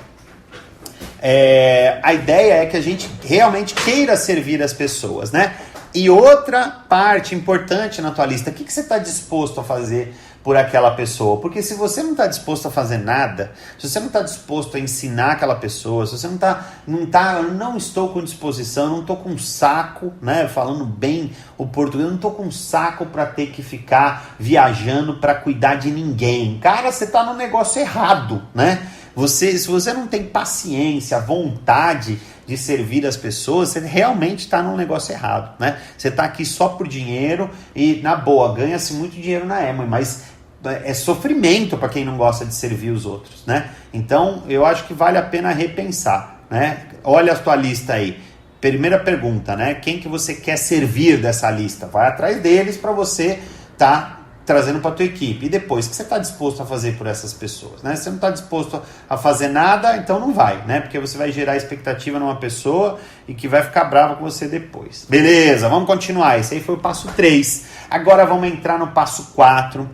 a ideia é que a gente realmente queira servir as pessoas, né? E outra parte importante na tua lista, o que você está disposto a fazer por aquela pessoa? Porque se você não está disposto a fazer nada, se você não está disposto a ensinar aquela pessoa, se você não estou com disposição, não estou com saco, né, falando bem o português, não estou com saco para ter que ficar viajando para cuidar de ninguém. Cara, você está no negócio errado, né? Se você não tem paciência, vontade de servir as pessoas, você realmente está num negócio errado, né? Você está aqui só por dinheiro e, na boa, ganha-se muito dinheiro na Amway, mas é sofrimento para quem não gosta de servir os outros, né? Então, eu acho que vale a pena repensar, né? Olha a tua lista aí. Primeira pergunta, né? Quem que você quer servir dessa lista? Vai atrás deles para você tá trazendo para a tua equipe. E depois, o que você está disposto a fazer por essas pessoas, né? Se você não está disposto a fazer nada, então não vai, né? Porque você vai gerar expectativa numa pessoa e que vai ficar brava com você depois. Beleza, vamos continuar. Esse aí foi o passo 3. Agora vamos entrar no passo 4,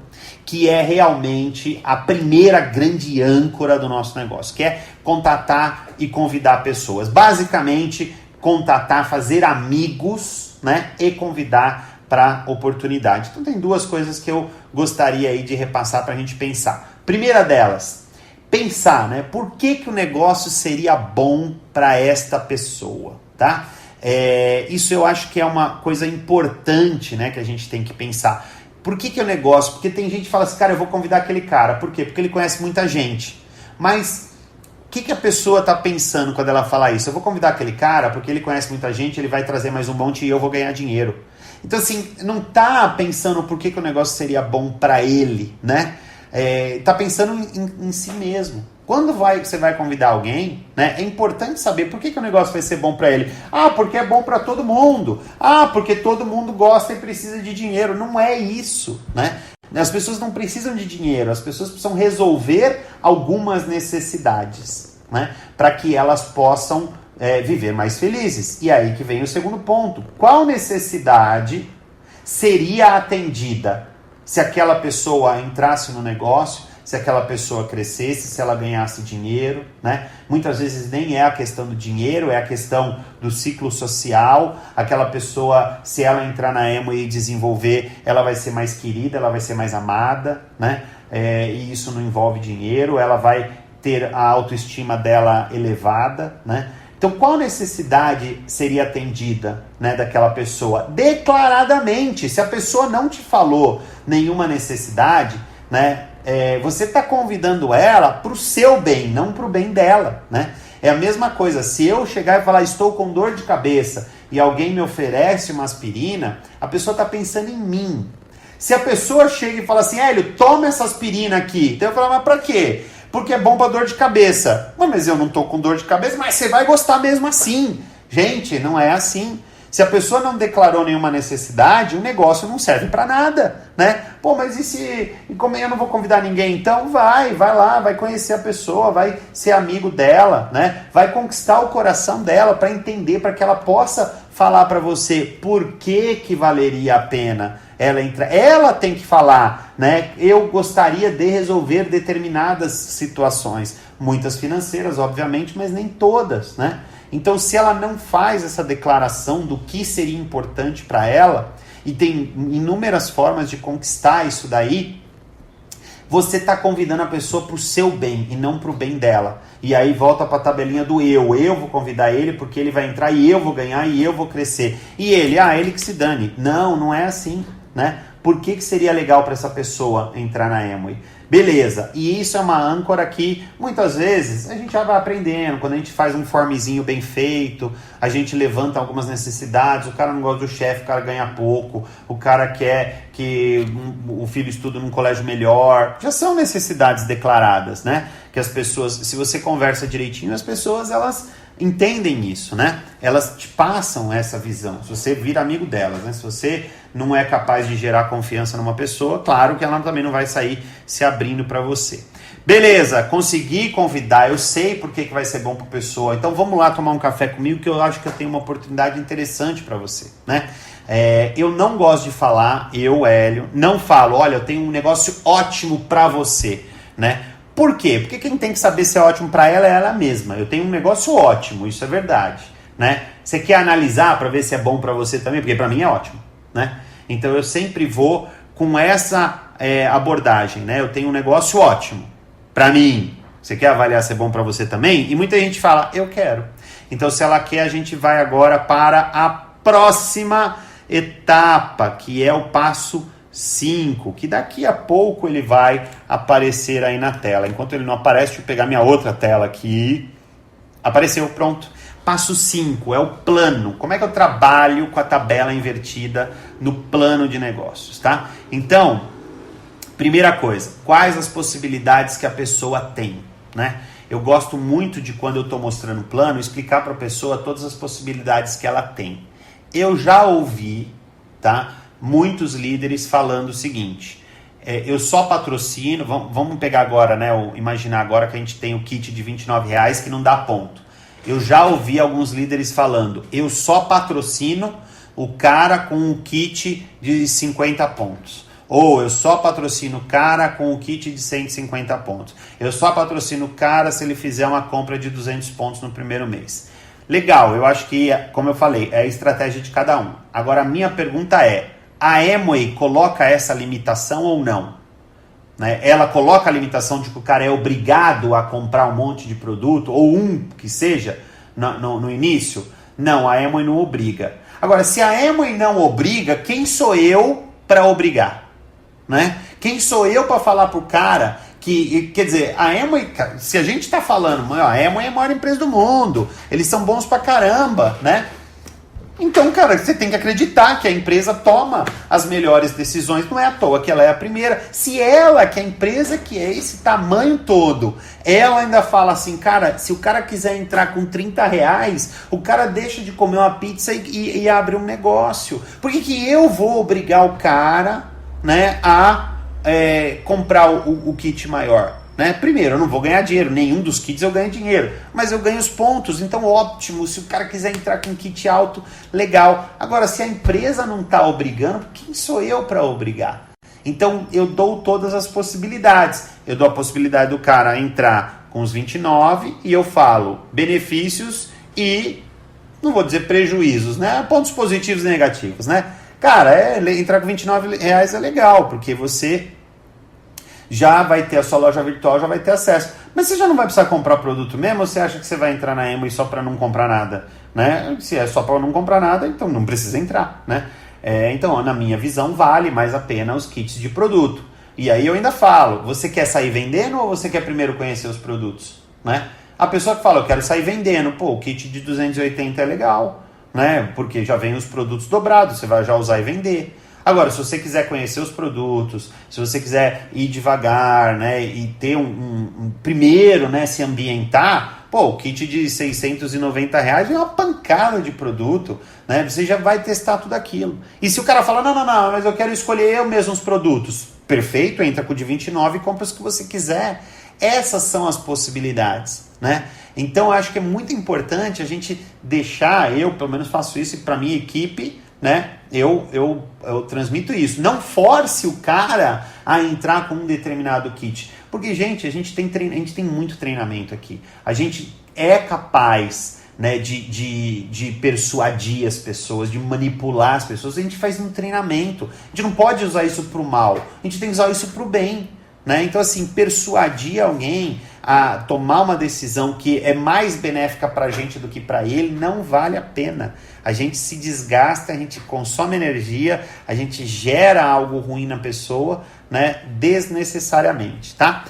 que é realmente a primeira grande âncora do nosso negócio, que é contatar e convidar pessoas. Basicamente, contatar, fazer amigos, né? E convidar para oportunidade. Então tem duas coisas que eu gostaria aí de repassar para a gente pensar. Primeira delas, pensar, né? Por que o negócio seria bom para esta pessoa, tá? Isso eu acho que é uma coisa importante, né? Que a gente tem que pensar. Por que o negócio? Porque tem gente que fala assim, cara, eu vou convidar aquele cara. Por quê? Porque ele conhece muita gente. Mas o que a pessoa está pensando quando ela fala isso? Eu vou convidar aquele cara porque ele conhece muita gente, ele vai trazer mais um monte e eu vou ganhar dinheiro. Então, assim, não tá pensando por que o negócio seria bom para ele, né? Tá pensando em si mesmo. Quando você vai convidar alguém, né? É importante saber por que o negócio vai ser bom para ele. Ah, porque é bom para todo mundo. Ah, porque todo mundo gosta e precisa de dinheiro. Não é isso, né? As pessoas não precisam de dinheiro. As pessoas precisam resolver algumas necessidades, né? Para que elas possam viver mais felizes. E aí que vem o segundo ponto. Qual necessidade seria atendida se aquela pessoa entrasse no negócio, se aquela pessoa crescesse, se ela ganhasse dinheiro, né? Muitas vezes nem é a questão do dinheiro, é a questão do ciclo social. Aquela pessoa, se ela entrar na Amway e desenvolver, ela vai ser mais querida, ela vai ser mais amada, né? E isso não envolve dinheiro, ela vai ter a autoestima dela elevada, né? Então, qual necessidade seria atendida, né, daquela pessoa? Declaradamente, se a pessoa não te falou nenhuma necessidade, né, você está convidando ela para o seu bem, não para o bem dela, né? É a mesma coisa, se eu chegar e falar, estou com dor de cabeça, e alguém me oferece uma aspirina, a pessoa está pensando em mim. Se a pessoa chega e fala assim, Hélio, toma essa aspirina aqui, então eu falo, mas para quê? Porque é bom para dor de cabeça. Mas eu não tô com dor de cabeça, mas você vai gostar mesmo assim. Gente, não é assim. Se a pessoa não declarou nenhuma necessidade, o negócio não serve para nada, né? Pô, mas e como eu não vou convidar ninguém? Então vai lá, vai conhecer a pessoa, vai ser amigo dela, né? Vai conquistar o coração dela para entender, para que ela possa falar para você por que valeria a pena ela entrar. Ela tem que falar, né? Eu gostaria de resolver determinadas situações, muitas financeiras, obviamente, mas nem todas, né? Então, se ela não faz essa declaração do que seria importante para ela, e tem inúmeras formas de conquistar isso daí, você está convidando a pessoa para o seu bem e não para o bem dela. E aí volta para a tabelinha do eu. Eu vou convidar ele porque ele vai entrar e eu vou ganhar e eu vou crescer. E ele, ele que se dane. Não é assim, né? Por que seria legal para essa pessoa entrar na Amway? Beleza, e isso é uma âncora que muitas vezes a gente já vai aprendendo, quando a gente faz um formezinho bem feito, a gente levanta algumas necessidades, o cara não gosta do chefe, o cara ganha pouco, o cara quer que o filho estude num colégio melhor, já são necessidades declaradas, né? Que as pessoas, se você conversa direitinho, as pessoas elas entendem isso, né? Elas te passam essa visão, se você vira amigo delas, né? Se você não é capaz de gerar confiança numa pessoa, claro que ela também não vai sair se abrindo para você. Beleza, consegui convidar, eu sei porque que vai ser bom para a pessoa, então vamos lá tomar um café comigo que eu acho que eu tenho uma oportunidade interessante para você, né? Eu não gosto de falar, Hélio, não falo, olha, eu tenho um negócio ótimo para você, né? Por quê? Porque quem tem que saber se é ótimo para ela é ela mesma. Eu tenho um negócio ótimo, isso é verdade, né? Você quer analisar para ver se é bom para você também? Porque para mim é ótimo, né? Então eu sempre vou com essa abordagem, né? Eu tenho um negócio ótimo para mim. Você quer avaliar se é bom para você também? E muita gente fala, eu quero. Então se ela quer, a gente vai agora para a próxima etapa, que é o passo 5, que daqui a pouco ele vai aparecer aí na tela. Enquanto ele não aparece, deixa eu pegar minha outra tela aqui. Apareceu, pronto. Passo 5 é o plano. Como é que eu trabalho com a tabela invertida no plano de negócios, tá? Então, primeira coisa, quais as possibilidades que a pessoa tem, né? Eu gosto muito de, quando eu estou mostrando o plano, explicar para a pessoa todas as possibilidades que ela tem. Eu já ouvi, tá, muitos líderes falando o seguinte, eu só patrocino, vamos pegar agora, né, imaginar agora que a gente tem o kit de R$29 que não dá ponto. Eu já ouvi alguns líderes falando, eu só patrocino o cara com o kit de 50 pontos. Ou eu só patrocino o cara com o kit de 150 pontos. Eu só patrocino o cara se ele fizer uma compra de 200 pontos no primeiro mês. Legal, eu acho que, como eu falei, é a estratégia de cada um. Agora, a minha pergunta é, a Amway coloca essa limitação ou não? Né? Ela coloca a limitação de que o cara é obrigado a comprar um monte de produto, ou um que seja, no início? Não, a Amway não obriga. Agora, se a Amway não obriga, quem sou eu para obrigar? Né? Quem sou eu para falar pro cara que, quer dizer, a Amway, se a gente tá falando, a Amway é a maior empresa do mundo, eles são bons pra caramba, né? Então, cara, você tem que acreditar que a empresa toma as melhores decisões, não é à toa que ela é a primeira. Se ela, que é a empresa que é esse tamanho todo, ela ainda fala assim, cara, se o cara quiser entrar com R$30, o cara deixa de comer uma pizza e abre um negócio. Por que eu vou obrigar o cara, né, a comprar o kit maior? Né? Primeiro, eu não vou ganhar dinheiro, nenhum dos kits eu ganho dinheiro, mas eu ganho os pontos, então ótimo, se o cara quiser entrar com um kit alto, legal. Agora, se a empresa não está obrigando, quem sou eu para obrigar? Então, eu dou todas as possibilidades. Eu dou a possibilidade do cara entrar com os 29 e eu falo benefícios e, não vou dizer prejuízos, né? Pontos positivos e negativos, né? Cara, entrar com R$29 é legal, porque você já vai ter a sua loja virtual, já vai ter acesso. Mas você já não vai precisar comprar produto mesmo, ou você acha que você vai entrar na Amway só para não comprar nada? Né? Se é só para não comprar nada, então não precisa entrar. Né? Então, na minha visão, vale mais a pena os kits de produto. E aí eu ainda falo, você quer sair vendendo ou você quer primeiro conhecer os produtos? Né? A pessoa que fala, eu quero sair vendendo, pô, o kit de 280 é legal, né? Porque já vem os produtos dobrados, você vai já usar e vender. Agora, se você quiser conhecer os produtos, se você quiser ir devagar, né, e ter primeiro, né, se ambientar, pô, o kit de R$690 é uma pancada de produto, né? Você já vai testar tudo aquilo. E se o cara fala, não, mas eu quero escolher eu mesmo os produtos, perfeito, entra com o de 29 e compra os que você quiser. Essas são as possibilidades, né? Então, eu acho que é muito importante a gente deixar, eu pelo menos faço isso para minha equipe, né? Eu transmito isso. Não force o cara a entrar com um determinado kit. Porque, gente, a gente tem muito treinamento aqui. A gente é capaz, né, de persuadir as pessoas, de manipular as pessoas. A gente faz um treinamento. A gente não pode usar isso para o mal. A gente tem que usar isso para o bem. Né? Então, assim, persuadir alguém a tomar uma decisão que é mais benéfica para a gente do que para ele, não vale a pena. A gente se desgasta, a gente consome energia, a gente gera algo ruim na pessoa, né, desnecessariamente, tá?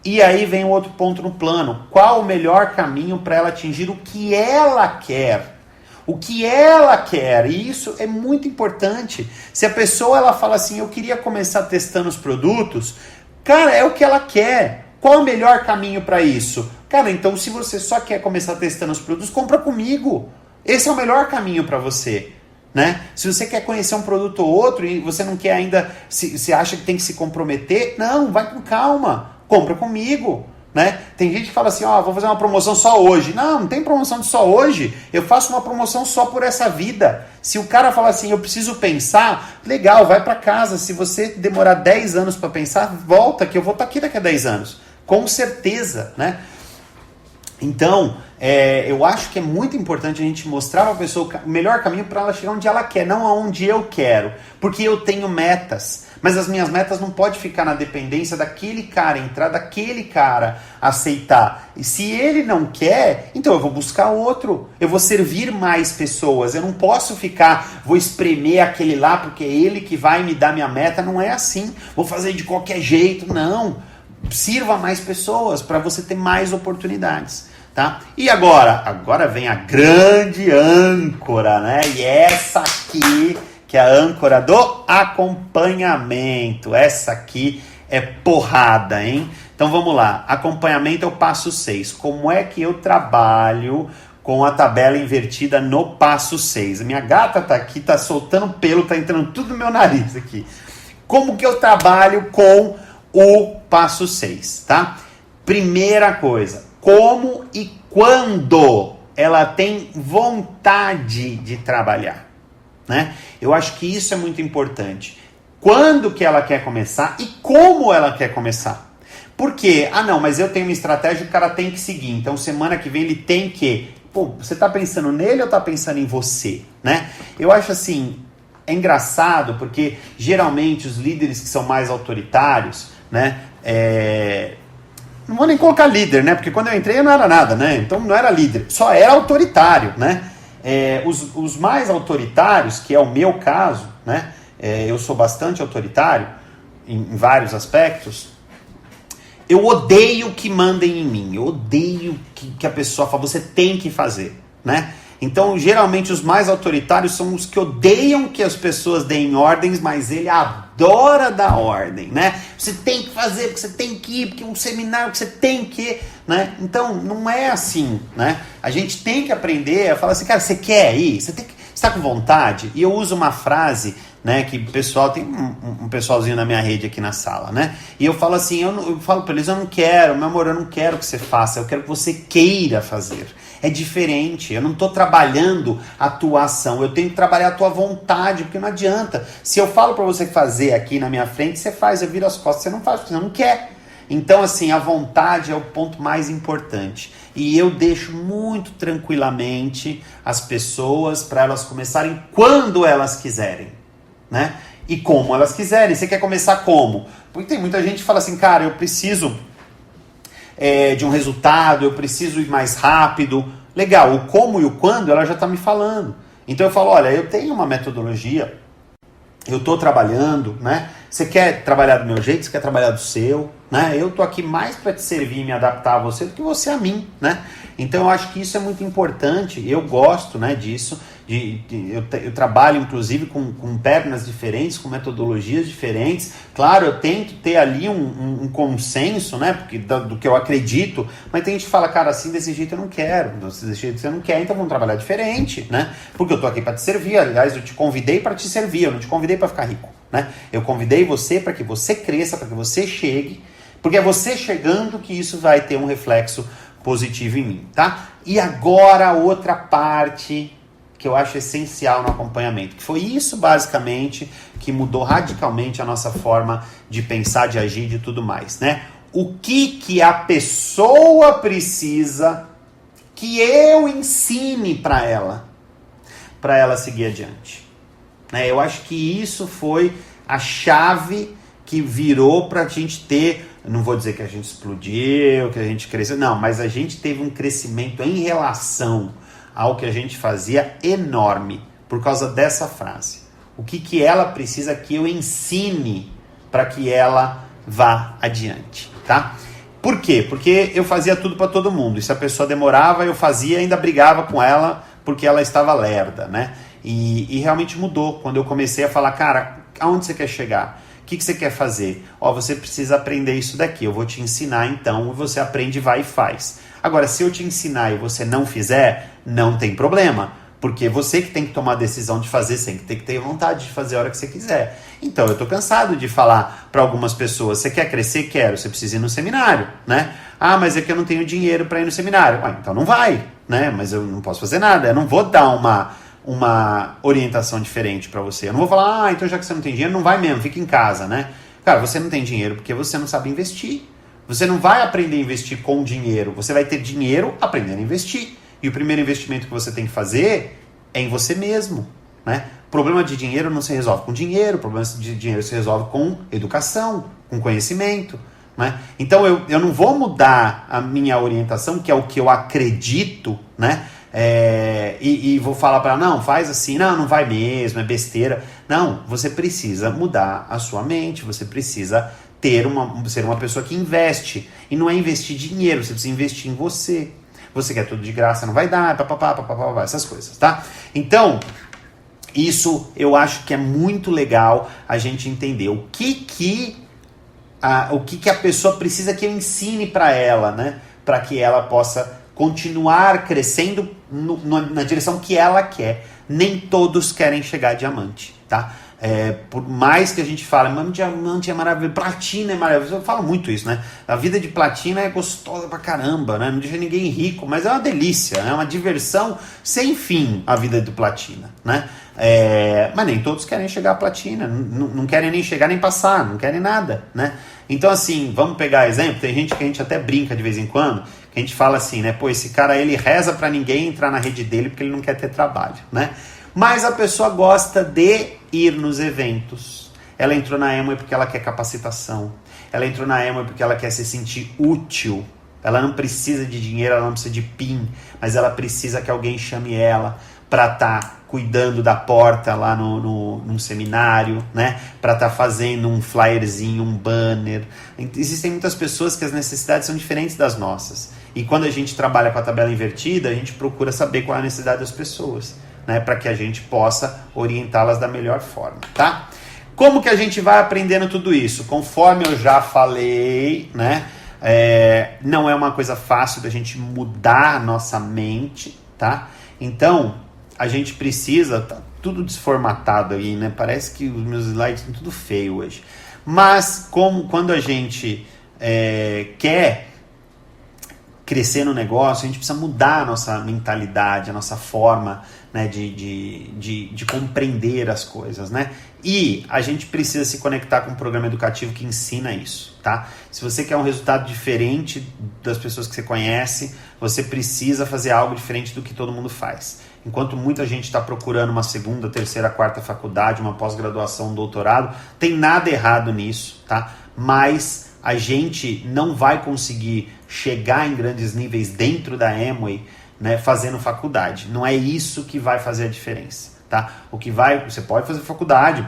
E aí vem um outro ponto no plano. Qual o melhor caminho para ela atingir o que ela quer? O que ela quer, e isso é muito importante. Se a pessoa ela fala assim, eu queria começar testando os produtos, cara, é o que ela quer. Qual o melhor caminho para isso? Cara, então se você só quer começar testando os produtos, compra comigo. Esse é o melhor caminho para você, né? Se você quer conhecer um produto ou outro e você não quer ainda, se acha que tem que se comprometer, não, vai com calma, compra comigo, né? Tem gente que fala assim, vou fazer uma promoção só hoje. Não tem promoção de só hoje, eu faço uma promoção só por essa vida. Se o cara fala assim, eu preciso pensar, legal, vai para casa. Se você demorar 10 anos para pensar, volta que eu vou estar aqui daqui a 10 anos, com certeza, né? Então, eu acho que é muito importante a gente mostrar para a pessoa o melhor caminho para ela chegar onde ela quer, não aonde eu quero. Porque eu tenho metas, mas as minhas metas não podem ficar na dependência daquele cara entrar, daquele cara aceitar. E se ele não quer, então eu vou buscar outro. Eu vou servir mais pessoas. Eu não posso vou espremer aquele lá porque é ele que vai me dar minha meta. Não é assim. Vou fazer de qualquer jeito. Não. Sirva mais pessoas para você ter mais oportunidades, tá? E agora vem a grande âncora, né? E essa aqui, que é a âncora do acompanhamento. Essa aqui é porrada, hein? Então vamos lá. Acompanhamento é o passo 6. Como é que eu trabalho com a tabela invertida no passo 6? A minha gata tá aqui, tá soltando pelo, tá entrando tudo no meu nariz aqui. Como que eu trabalho com o passo 6, tá? Primeira coisa, como e quando ela tem vontade de trabalhar, né? Eu acho que isso é muito importante. Quando que ela quer começar e como ela quer começar. Por quê? Não, mas eu tenho uma estratégia, o cara tem que seguir. Então, semana que vem ele tem que... Pô, você tá pensando nele ou tá pensando em você, né? Eu acho assim, é engraçado porque geralmente os líderes que são mais autoritários, né? Não vou nem colocar líder, né? Porque quando eu entrei eu não era nada, né? Então não era líder, só era autoritário, né? Os mais autoritários, que é o meu caso, né? Eu sou bastante autoritário em vários aspectos. Eu odeio que mandem em mim. Eu odeio que a pessoa fala, você tem que fazer, né? Então, geralmente, os mais autoritários são os que odeiam que as pessoas deem ordens, mas ele adora dar ordem, né? Você tem que fazer, porque você tem que ir, porque é um seminário que você tem que, né? Então, não é assim, né? A gente tem que aprender a falar assim, cara, você quer ir? Você está com vontade? E eu uso uma frase, né, que o pessoal, tem um pessoalzinho na minha rede aqui na sala, né? E eu falo assim, eu falo para eles, eu não quero, meu amor, eu não quero que você faça, eu quero que você queira fazer. É diferente, eu não estou trabalhando a tua ação, eu tenho que trabalhar a tua vontade, porque não adianta. Se eu falo para você fazer aqui na minha frente, você faz, eu viro as costas, você não faz, porque você não quer. Então, assim, a vontade é o ponto mais importante. E eu deixo muito tranquilamente as pessoas para elas começarem quando elas quiserem, né? E como elas quiserem. Você quer começar como? Porque tem muita gente que fala assim, cara, eu preciso de um resultado, eu preciso ir mais rápido. Legal, o como e o quando ela já está me falando. Então eu falo, olha, eu tenho uma metodologia, eu estou trabalhando, né? Você quer trabalhar do meu jeito, você quer trabalhar do seu, né? Eu tô aqui mais para te servir e me adaptar a você do que você a mim, né? Então eu acho que isso é muito importante, eu gosto, né, disso, eu trabalho inclusive com pernas diferentes, com metodologias diferentes, claro, eu tento ter ali um consenso, né, porque do que eu acredito, mas tem gente que fala, cara, assim desse jeito eu não quero, desse jeito você não quer, então vamos trabalhar diferente, né, porque eu tô aqui para te servir, aliás, eu te convidei para te servir, eu não te convidei para ficar rico, né, eu convidei você para que você cresça, para que você chegue, porque é você chegando que isso vai ter um reflexo positivo em mim, tá? E agora outra parte que eu acho essencial no acompanhamento, que foi isso basicamente que mudou radicalmente a nossa forma de pensar, de agir, de tudo mais, né? O que a pessoa precisa que eu ensine para ela seguir adiante, né? Eu acho que isso foi a chave que virou para a gente ter, não vou dizer que a gente explodiu, que a gente cresceu, não, mas a gente teve um crescimento em relação ao que a gente fazia enorme, por causa dessa frase. O que ela precisa que eu ensine para que ela vá adiante, tá? Por quê? Porque eu fazia tudo para todo mundo, e se a pessoa demorava, eu fazia e ainda brigava com ela porque ela estava lerda, né? E realmente mudou, quando eu comecei a falar, cara, aonde você quer chegar? O que você quer fazer? Você precisa aprender isso daqui, eu vou te ensinar então, você aprende, vai e faz. Agora, se eu te ensinar e você não fizer, não tem problema, porque você que tem que tomar a decisão de fazer, você tem que ter vontade de fazer a hora que você quiser. Então, eu tô cansado de falar para algumas pessoas, você quer crescer? Quero, você precisa ir no seminário, né? Ah, mas é que eu não tenho dinheiro para ir no seminário. Então não vai, né? Mas eu não posso fazer nada, eu não vou dar uma orientação diferente para você. Eu não vou falar, então já que você não tem dinheiro, não vai mesmo, fica em casa, né? Cara, você não tem dinheiro porque você não sabe investir. Você não vai aprender a investir com dinheiro, você vai ter dinheiro aprendendo a investir. E o primeiro investimento que você tem que fazer é em você mesmo, né? O problema de dinheiro não se resolve com dinheiro, o problema de dinheiro se resolve com educação, com conhecimento, né? Então eu não vou mudar a minha orientação, que é o que eu acredito, né? E vou falar para ela, não, faz assim, não vai mesmo, é besteira. Não, você precisa mudar a sua mente, você precisa ser uma pessoa que investe. E não é investir dinheiro, você precisa investir em você. Você quer tudo de graça, não vai dar, papapá, essas coisas, tá? Então, isso eu acho que é muito legal a gente entender o que a pessoa precisa que eu ensine para ela, né? Para que ela possa continuar crescendo na direção que ela quer. Nem todos querem chegar a diamante, tá? Por mais que a gente fale, mano, diamante é maravilhoso, platina é maravilhoso, eu falo muito isso, né? A vida de platina é gostosa pra caramba, né? Não deixa ninguém rico, mas é uma delícia, é uma diversão sem fim a vida do platina, né? Mas nem todos querem chegar à platina, não querem nem chegar nem passar, não querem nada, né? Então assim, vamos pegar exemplo, tem gente que a gente até brinca de vez em quando, que a gente fala assim, né? Pô, esse cara ele reza pra ninguém entrar na rede dele porque ele não quer ter trabalho, né? Mas a pessoa gosta de ir nos eventos. Ela entrou na Amway porque ela quer capacitação. Ela entrou na Amway porque ela quer se sentir útil. Ela não precisa de dinheiro, ela não precisa de PIN, mas ela precisa que alguém chame ela para estar cuidando da porta lá num seminário, né? Para estar fazendo um flyerzinho, um banner. Existem muitas pessoas que as necessidades são diferentes das nossas. E quando a gente trabalha com a tabela invertida, a gente procura saber qual é a necessidade das pessoas, né, para que a gente possa orientá-las da melhor forma, tá? Como que a gente vai aprendendo tudo isso? Conforme eu já falei, né, não é uma coisa fácil da gente mudar a nossa mente, tá? Então, a gente precisa, tá tudo desformatado aí, né? Parece que os meus slides estão tudo feio hoje. Mas, quando a gente quer crescer no negócio, a gente precisa mudar a nossa mentalidade, a nossa forma, né, de compreender as coisas, né? E a gente precisa se conectar com um programa educativo que ensina isso, tá? Se você quer um resultado diferente das pessoas que você conhece, você precisa fazer algo diferente do que todo mundo faz. Enquanto muita gente está procurando uma segunda, terceira, quarta faculdade, uma pós-graduação, um doutorado, tem nada errado nisso, tá? Mas a gente não vai conseguir chegar em grandes níveis dentro da Amway, né, fazendo faculdade. Não é isso que vai fazer a diferença. tá? Você pode fazer faculdade,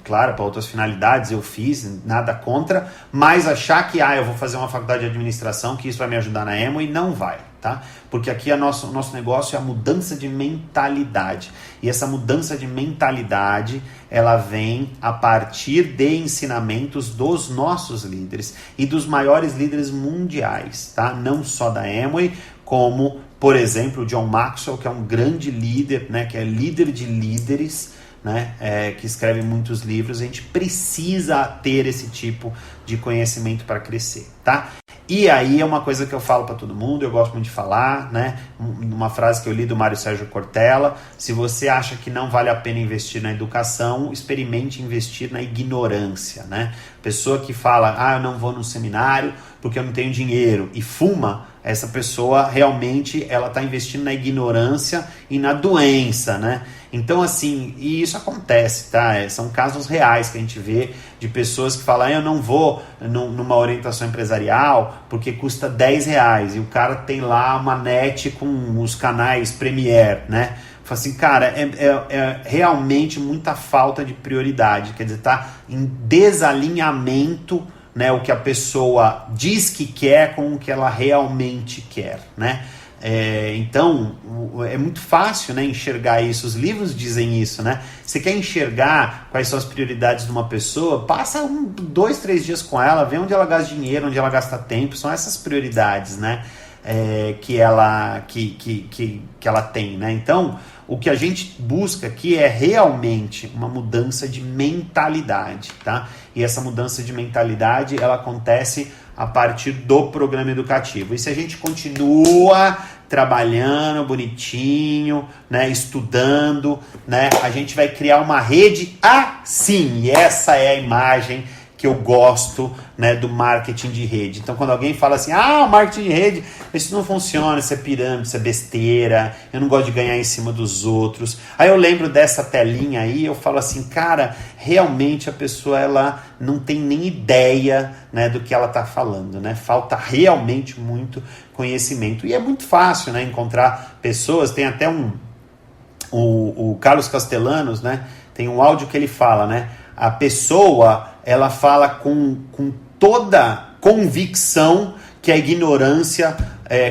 claro, para outras finalidades, eu fiz, nada contra, mas achar que, eu vou fazer uma faculdade de administração, que isso vai me ajudar na Amway, não vai, tá? Porque aqui o nosso negócio é a mudança de mentalidade, e essa mudança de mentalidade, ela vem a partir de ensinamentos dos nossos líderes, e dos maiores líderes mundiais, tá? Não só da Amway, como, por exemplo, o John Maxwell, que é um grande líder, né, que é líder de líderes, né, que escreve muitos livros. A gente precisa ter esse tipo de conhecimento para crescer, tá? E aí é uma coisa que eu falo para todo mundo, eu gosto muito de falar, né? Uma frase que eu li do Mário Sérgio Cortella: se você acha que não vale a pena investir na educação, experimente investir na ignorância, né? Pessoa que fala, eu não vou no seminário porque eu não tenho dinheiro, e fuma, essa pessoa realmente ela está investindo na ignorância e na doença, né? Então, assim, e isso acontece, tá? São casos reais que a gente vê de pessoas que falam, eu não vou numa orientação empresarial porque custa R$10, e o cara tem lá uma net com os canais Premiere, né? Fala assim, cara, é realmente muita falta de prioridade, quer dizer, tá em desalinhamento, né, o que a pessoa diz que quer com o que ela realmente quer, né? Então, é muito fácil, né, enxergar isso. Os livros dizem isso, né? Você quer enxergar quais são as prioridades de uma pessoa, passa 2, 3 dias com ela, vê onde ela gasta dinheiro, onde ela gasta tempo. São essas prioridades, né, que ela tem, né? Então, o que a gente busca aqui é realmente uma mudança de mentalidade, tá? E essa mudança de mentalidade, ela acontece a partir do programa educativo. E se a gente continua trabalhando bonitinho, né, estudando, né, a gente vai criar uma rede assim. E essa é a imagem que eu gosto, né, do marketing de rede. Então, quando alguém fala assim, marketing de rede, isso não funciona, isso é pirâmide, isso é besteira, eu não gosto de ganhar em cima dos outros. Aí eu lembro dessa telinha aí, eu falo assim, cara, realmente a pessoa, ela não tem nem ideia, né, do que ela está falando, né? Falta realmente muito conhecimento. E é muito fácil, né, encontrar pessoas, tem até o Carlos Castellanos, né, tem um áudio que ele fala, né, a pessoa, ela fala com toda convicção que a ignorância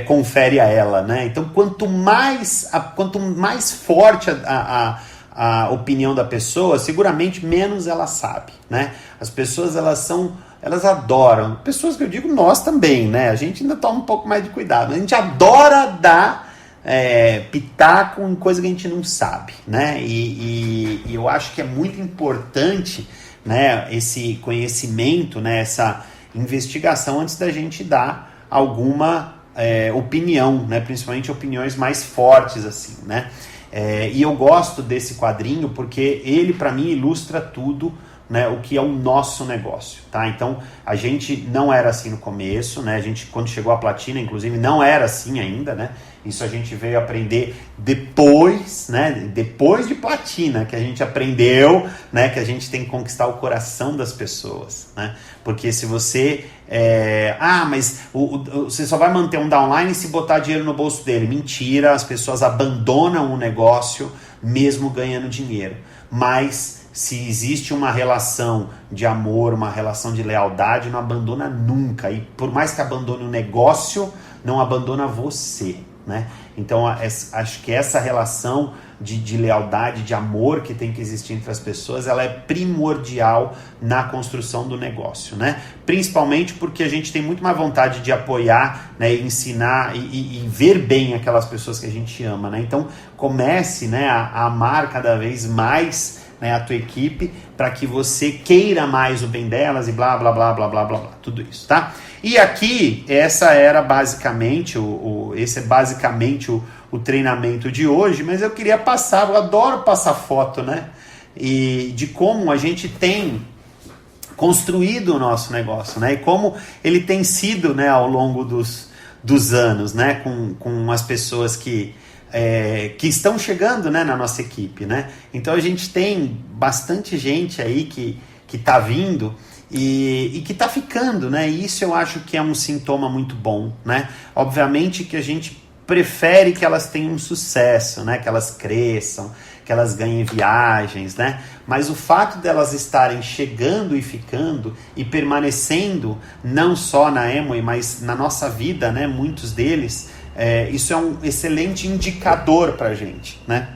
confere a ela, né? Então, quanto mais forte a opinião da pessoa, seguramente menos ela sabe, né? As pessoas, elas adoram, pessoas que eu digo nós também, né? A gente ainda toma um pouco mais de cuidado, a gente adora dar pitaco em coisa que a gente não sabe, né? E eu acho que é muito importante, né, esse conhecimento, né, essa investigação antes da gente dar alguma opinião, né, principalmente opiniões mais fortes, assim, né? E eu gosto desse quadrinho porque ele, para mim, ilustra tudo, né, o que é o nosso negócio, tá? Então, a gente não era assim no começo, né? A gente, quando chegou a Platina, inclusive, não era assim ainda, né? Isso a gente veio aprender depois, né? Depois de Platina, que a gente aprendeu, né? Que a gente tem que conquistar o coração das pessoas, né? Porque se você... mas você só vai manter um downline se botar dinheiro no bolso dele. Mentira, as pessoas abandonam o negócio mesmo ganhando dinheiro. Mas... se existe uma relação de amor, uma relação de lealdade, não abandona nunca. E por mais que abandone o negócio, não abandona você, né? Então, acho que essa relação de lealdade, de amor que tem que existir entre as pessoas, ela é primordial na construção do negócio, né? Principalmente porque a gente tem muito mais vontade de apoiar, né, ensinar e ver bem aquelas pessoas que a gente ama, né? Então, comece, né, a amar cada vez mais, né, a tua equipe, para que você queira mais o bem delas e blá, blá, blá, blá, blá, blá, blá, tudo isso, tá? E aqui, esse é basicamente o treinamento de hoje, mas eu queria passar, eu adoro passar foto, né, e de como a gente tem construído o nosso negócio, né, e como ele tem sido, né, ao longo dos anos, né, com as pessoas que estão chegando, né, na nossa equipe, né? Então a gente tem bastante gente aí que está vindo e que está ficando, né? E isso eu acho que é um sintoma muito bom, né? Obviamente que a gente prefere que elas tenham sucesso, né? Que elas cresçam, que que elas ganhem viagens, né? Mas o fato delas estarem chegando e ficando e permanecendo, não só na Amway, mas na nossa vida, né? Muitos deles, isso é um excelente indicador para a gente, né?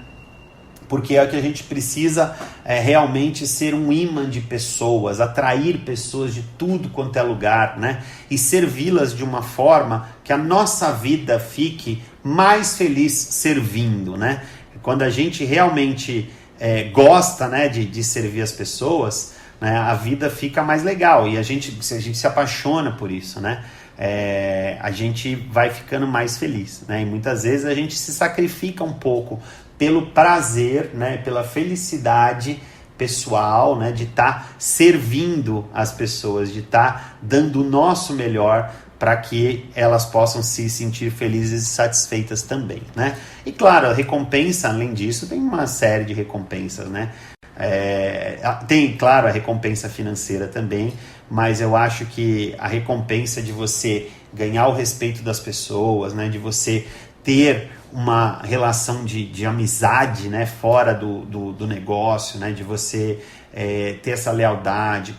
Porque é o que a gente precisa realmente ser um imã de pessoas, atrair pessoas de tudo quanto é lugar, né? E servi-las de uma forma que a nossa vida fique mais feliz servindo, né? Quando a gente realmente gosta, né, de servir as pessoas, né, a vida fica mais legal e a gente se apaixona por isso, né? A gente vai ficando mais feliz, né? E muitas vezes a gente se sacrifica um pouco pelo prazer, né, pela felicidade pessoal, né, de estar servindo as pessoas, de estar dando o nosso melhor para que elas possam se sentir felizes e satisfeitas também, né? E claro, a recompensa, além disso, tem uma série de recompensas, né? Tem, claro, a recompensa financeira também, mas eu acho que a recompensa de você ganhar o respeito das pessoas, né, de você ter uma relação de amizade, né, fora do negócio, né, de você ter essa lealdade,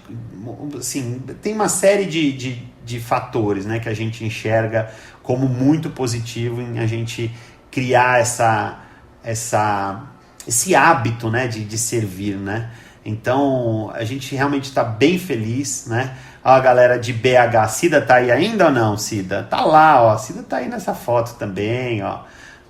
assim, tem uma série de fatores, né, que a gente enxerga como muito positivo em a gente criar esse hábito, né, de servir, né. Então a gente realmente está bem feliz, né. Ó, a galera de BH, Cida tá aí ainda ou não, Cida? Tá lá, ó, Cida tá aí nessa foto também, ó,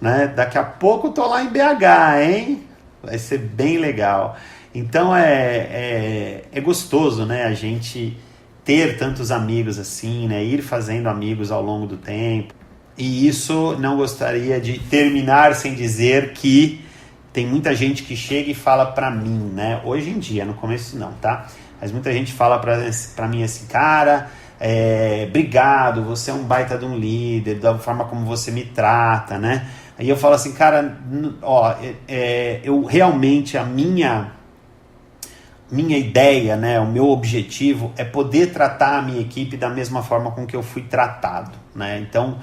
né? Daqui a pouco eu tô lá em BH, hein? Vai ser bem legal. Então é gostoso, né, a gente ter tantos amigos assim, né, ir fazendo amigos ao longo do tempo. E isso não gostaria de terminar sem dizer que tem muita gente que chega e fala pra mim, né, hoje em dia, no começo não, tá? Mas muita gente fala pra mim assim, cara, obrigado, você é um baita de um líder, da forma como você me trata, né? Aí eu falo assim, cara, ó, eu realmente, a minha ideia, né, o meu objetivo é poder tratar a minha equipe da mesma forma com que eu fui tratado, né? Então,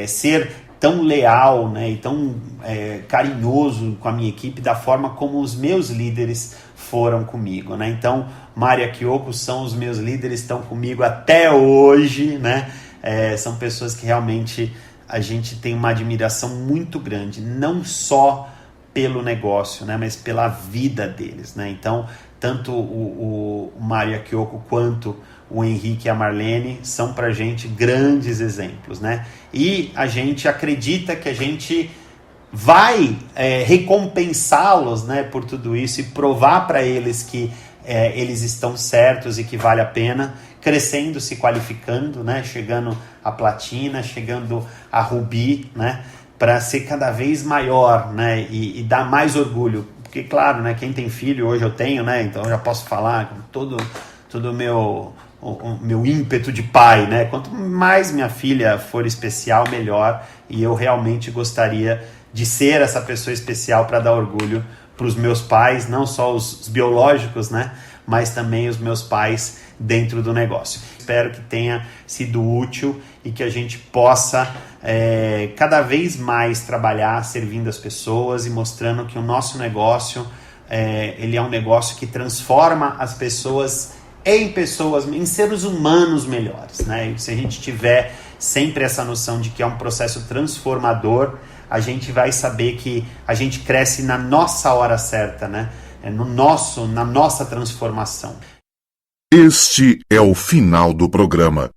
ser tão leal, né, e tão carinhoso com a minha equipe da forma como os meus líderes foram comigo, né? Então, Mário e Kyoko são os meus líderes, estão comigo até hoje, né? São pessoas que realmente a gente tem uma admiração muito grande, não só pelo negócio, né, mas pela vida deles, né? Então, tanto o Mário e a Kyoko quanto o Henrique e a Marlene são pra gente grandes exemplos, né? E a gente acredita que a gente vai recompensá-los, né, por tudo isso e provar para eles que eles estão certos e que vale a pena, crescendo, se qualificando, né, chegando à platina, chegando a rubi, né, para ser cada vez maior, né, e dar mais orgulho. Porque, claro, né, quem tem filho, hoje eu tenho, né, então eu já posso falar com todo o meu ímpeto de pai, né, quanto mais minha filha for especial, melhor, e eu realmente gostaria de ser essa pessoa especial para dar orgulho para os meus pais, não só os biológicos, né, mas também os meus pais dentro do negócio. Espero que tenha sido útil e que a gente possa cada vez mais trabalhar servindo as pessoas e mostrando que o nosso negócio ele é um negócio que transforma as pessoas em seres humanos melhores, né? E se a gente tiver sempre essa noção de que é um processo transformador, a gente vai saber que a gente cresce na nossa hora certa, né? Na nossa transformação. Este é o final do programa.